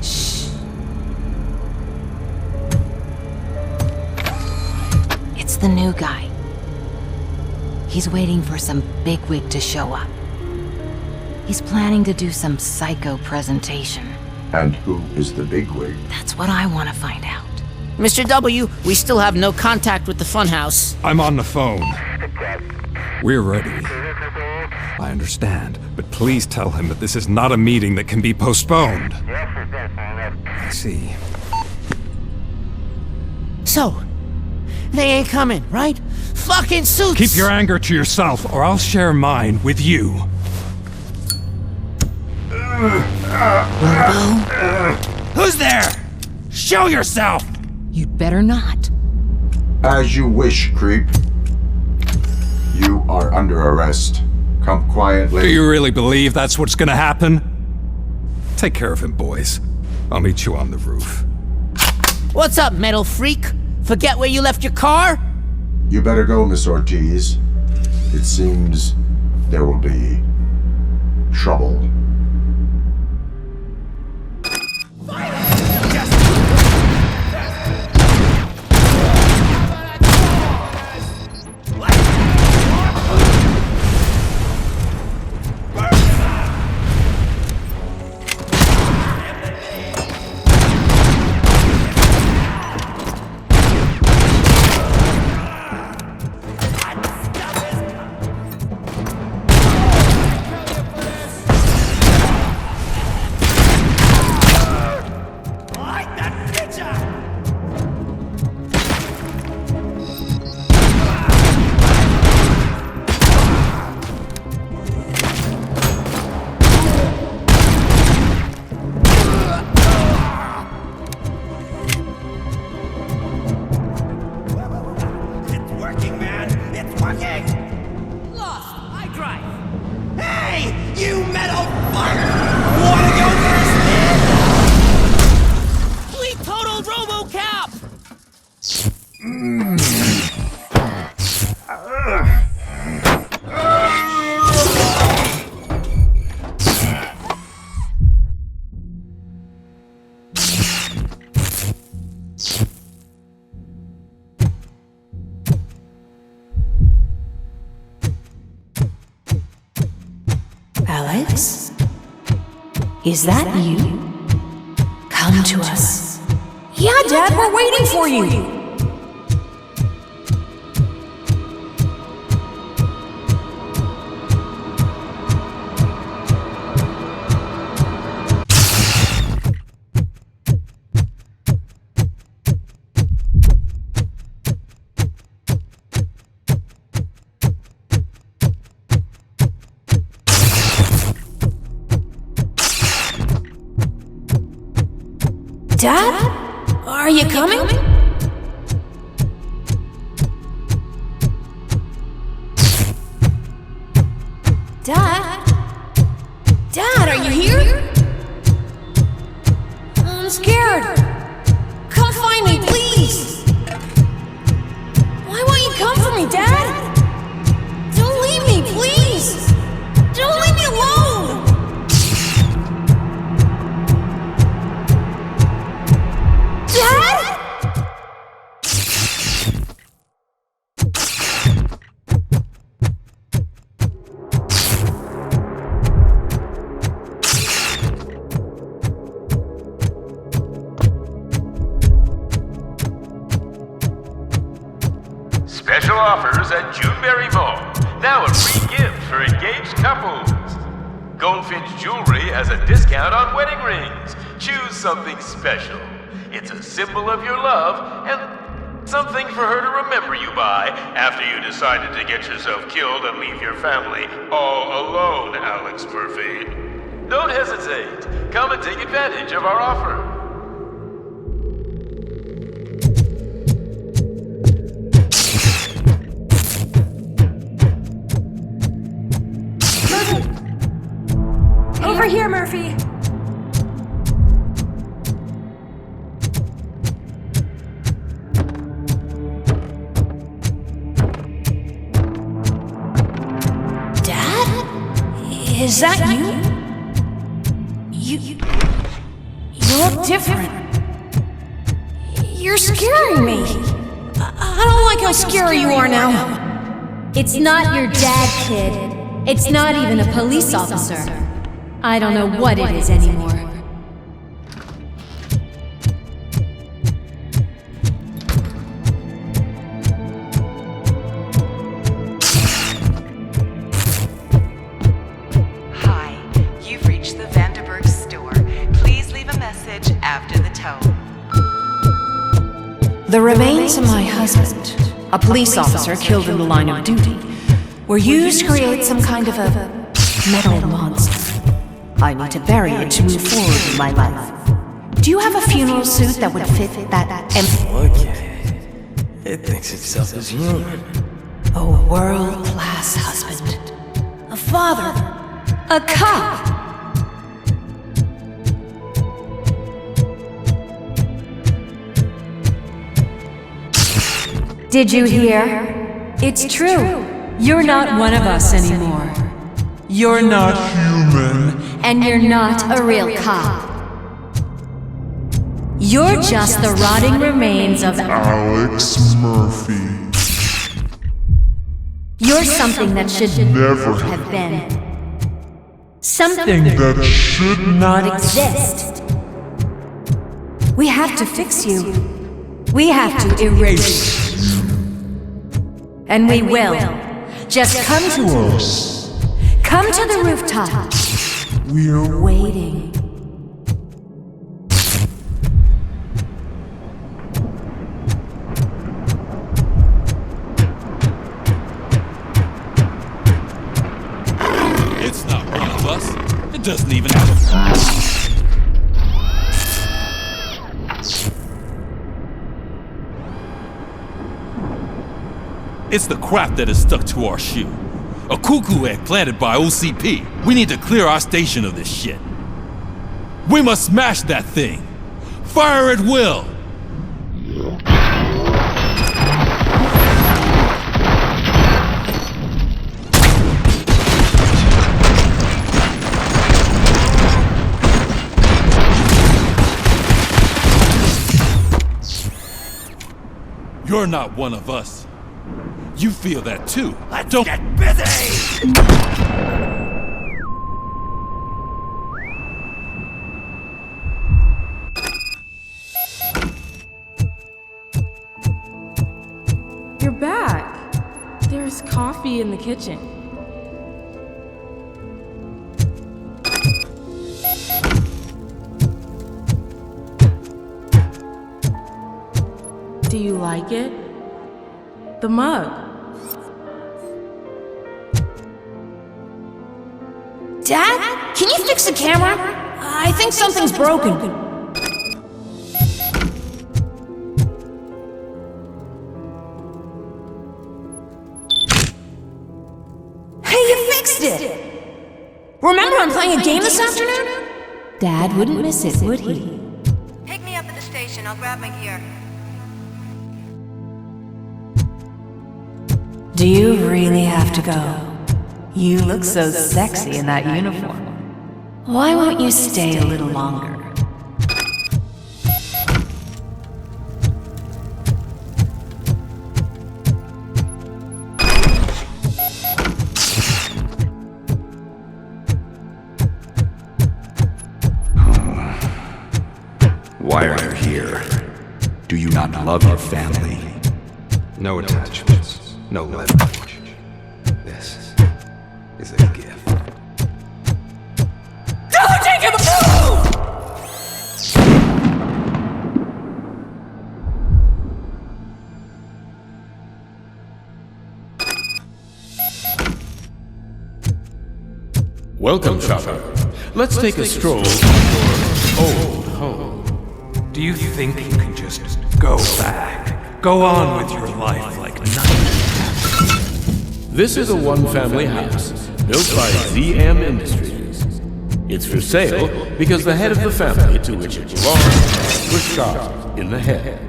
Shh. It's the new guy. He's waiting for some bigwig to show up. He's planning to do some psycho presentation. And who is the bigwig? That's what I want to find out. Mr. W, we still have no contact with the funhouse. I'm on the phone. We're ready. I understand, but please tell him that this is not a meeting that can be postponed. I see. So, they ain't coming, right? Fucking suits! Keep your anger to yourself, or I'll share mine with you. Who's there? Show yourself! You'd better not. As you wish, creep. You are under arrest. Come quietly. Do you really believe that's what's gonna happen? Take care of him, boys. I'll meet you on the roof. What's up, metal freak? Forget where you left your car? You better go, Miss Ortiz. It seems there will be trouble. Alex? Is that you? Come to us. Yeah, Dad, we're waiting for you. Dad? Are you coming? Dad? Dad, are you here? I'm scared. Come find me, please. Why won't you come for me, Dad? Don't leave me, please. Don't leave me alone. Dad? Special offers at Juneberry Mall. Now a free gift for engaged couples. Goldfinch Jewelry has a discount on wedding rings. Choose something special. It's a symbol of your love and something for her to remember you by after you decided to get yourself killed and leave your family all alone, Alex Murphy. Don't hesitate. Come and take advantage of our offer. Over here, Murphy. Is that you? You look different. You're scaring me. I don't like how scary you are now. It's not your dad, kid. It's not even a police officer. I don't know what it is anymore. The remains of my husband, a police officer killed in the line of duty, were used to create some kind of a metal monster. I need to bury it to move forward in my life. Do you have a funeral suit that would fit that Okay. It thinks itself as human. A world-class husband. A father. A cop. Did you hear? It's true. You're not one of us anymore. You're not human. And you're not a real cop. You're just the rotting remains of Alex Murphy. You're something that should never have been. Something that should not exist. We have to fix you. We have to erase you. And we will. Just come to us. Come to the rooftop. We're waiting. It's not one of us. It doesn't even have a... It's the crap that is stuck to our shoe. A cuckoo egg planted by OCP. We need to clear our station of this shit. We must smash that thing. Fire at will. You're not one of us. You feel that too. Don't get busy! nice coffee in the kitchen. Do you like it? The mug. Dad, can you fix the camera? I think something's broken. Hey, you fixed it! Remember I'm playing a game this afternoon? Dad wouldn't miss it, would he? Pick me up at the station. I'll grab my gear. Do you really have to go? You look so sexy in that uniform. Why won't you stay a little longer? Why are you here? Do you not love your family? No attachments, no leverage. This is a gift. Don't take him move! Welcome, Chopper. Let's take a stroll to your old home. Do you think you can just go back? Go on with your life like nothing? This is a one-family house built by ZM Industries. It's for sale because the head of the family to which it belongs was shot in the head.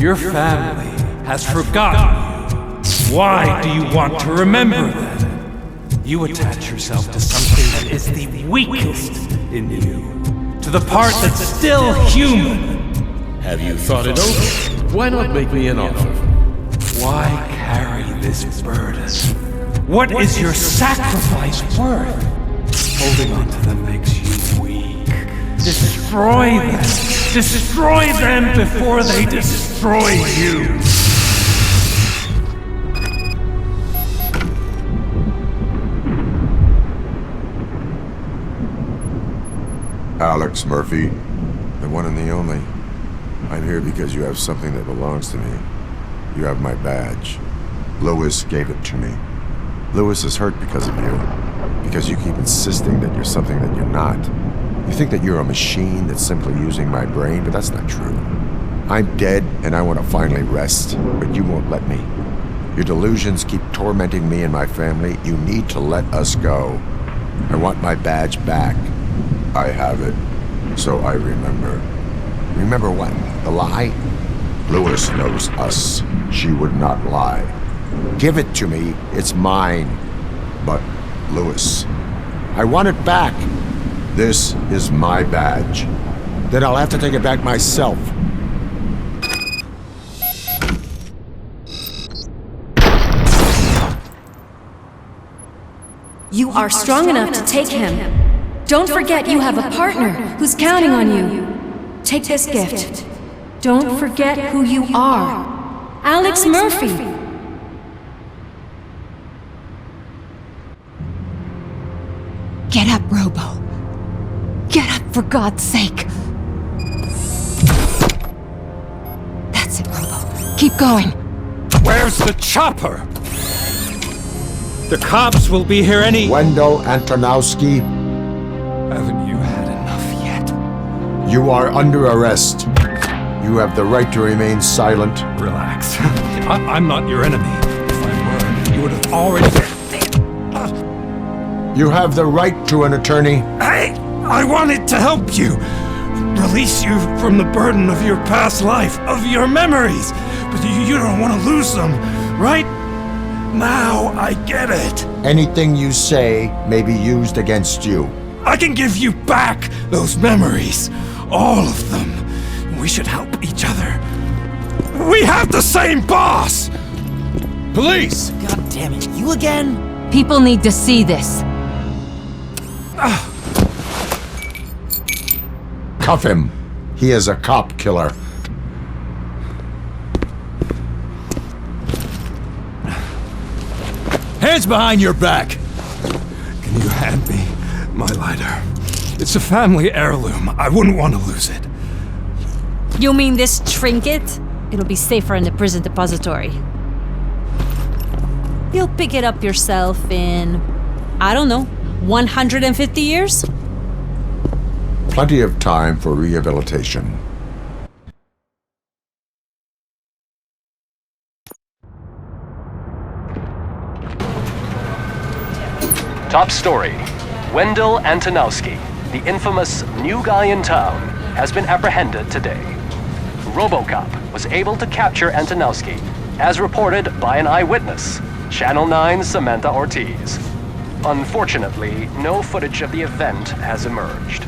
Your family has forgotten you. Why do you want to remember them? You attach yourself to something that is the weakest in you, to the part that's still human. Have you thought it over? Why not make me an offer? Why carry this burden? What is your sacrifice worth? Holding on to them makes you weak. Destroy them! Destroy them before they destroy you! Alex Murphy, the one and the only. I'm here because you have something that belongs to me. You have my badge. Lewis gave it to me. Lewis is hurt because of you. Because you keep insisting that you're something that you're not. You think that you're a machine that's simply using my brain, but that's not true. I'm dead, and I want to finally rest, but you won't let me. Your delusions keep tormenting me and my family. You need to let us go. I want my badge back. I have it, so I remember. Remember what? The lie? Lewis knows us. She would not lie. Give it to me. It's mine. But, Lewis, I want it back. This is my badge. Then I'll have to take it back myself. You are strong enough to take him. Don't forget you have a partner who's counting on you. Take this gift. Don't forget who you are. Alex Murphy. Get up, Robo. Get up, for God's sake. That's it, Robo. Keep going. Where's the chopper? The cops will be here any— Wendell Antonowski. Haven't you had enough yet? You are under arrest. You have the right to remain silent. Relax. I'm not your enemy. If I were, you would have already— You have the right to an attorney. I wanted to help you. Release you from the burden of your past life, of your memories. But you don't want to lose them, right? Now I get it. Anything you say may be used against you. I can give you back those memories. All of them. We should help each other. We have the same boss! Police! God damn it, you again? People need to see this. Cuff him. He is a cop killer. hands behind your back! Can you hand me my lighter? It's a family heirloom. I wouldn't want to lose it. You mean this trinket? It'll be safer in the prison depository. You'll pick it up yourself in, I don't know, 150 years? Plenty of time for rehabilitation. Top story. Wendell Antonowski, the infamous new guy in town, has been apprehended today. RoboCop was able to capture Antonowski, as reported by an eyewitness, Channel 9's Samantha Ortiz. Unfortunately, no footage of the event has emerged.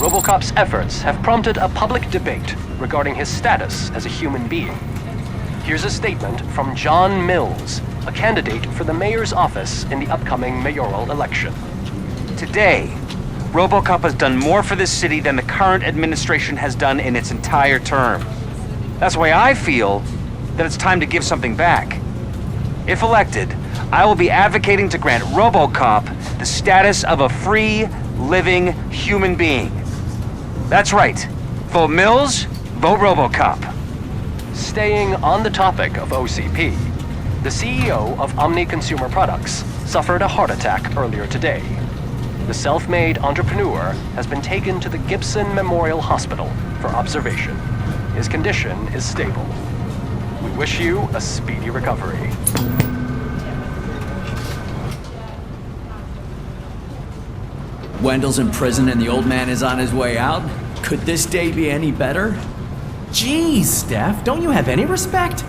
RoboCop's efforts have prompted a public debate regarding his status as a human being. Here's a statement from John Mills, a candidate for the mayor's office in the upcoming mayoral election. Today, RoboCop has done more for this city than the current administration has done in its entire term. That's why I feel that it's time to give something back. If elected, I will be advocating to grant RoboCop the status of a free, living human being. That's right. Vote Mills, vote RoboCop. Staying on the topic of OCP, the CEO of Omni Consumer Products suffered a heart attack earlier today. The self-made entrepreneur has been taken to the Gibson Memorial Hospital for observation. His condition is stable. We wish you a speedy recovery. Wendell's in prison and the old man is on his way out? Could this day be any better? Jeez, Steph, don't you have any respect?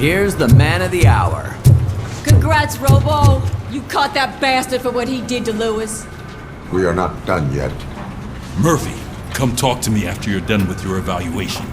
Here's the man of the hour. Congrats, Robo! You caught that bastard for what he did to Lewis. We are not done yet. Murphy, come talk to me after you're done with your evaluation.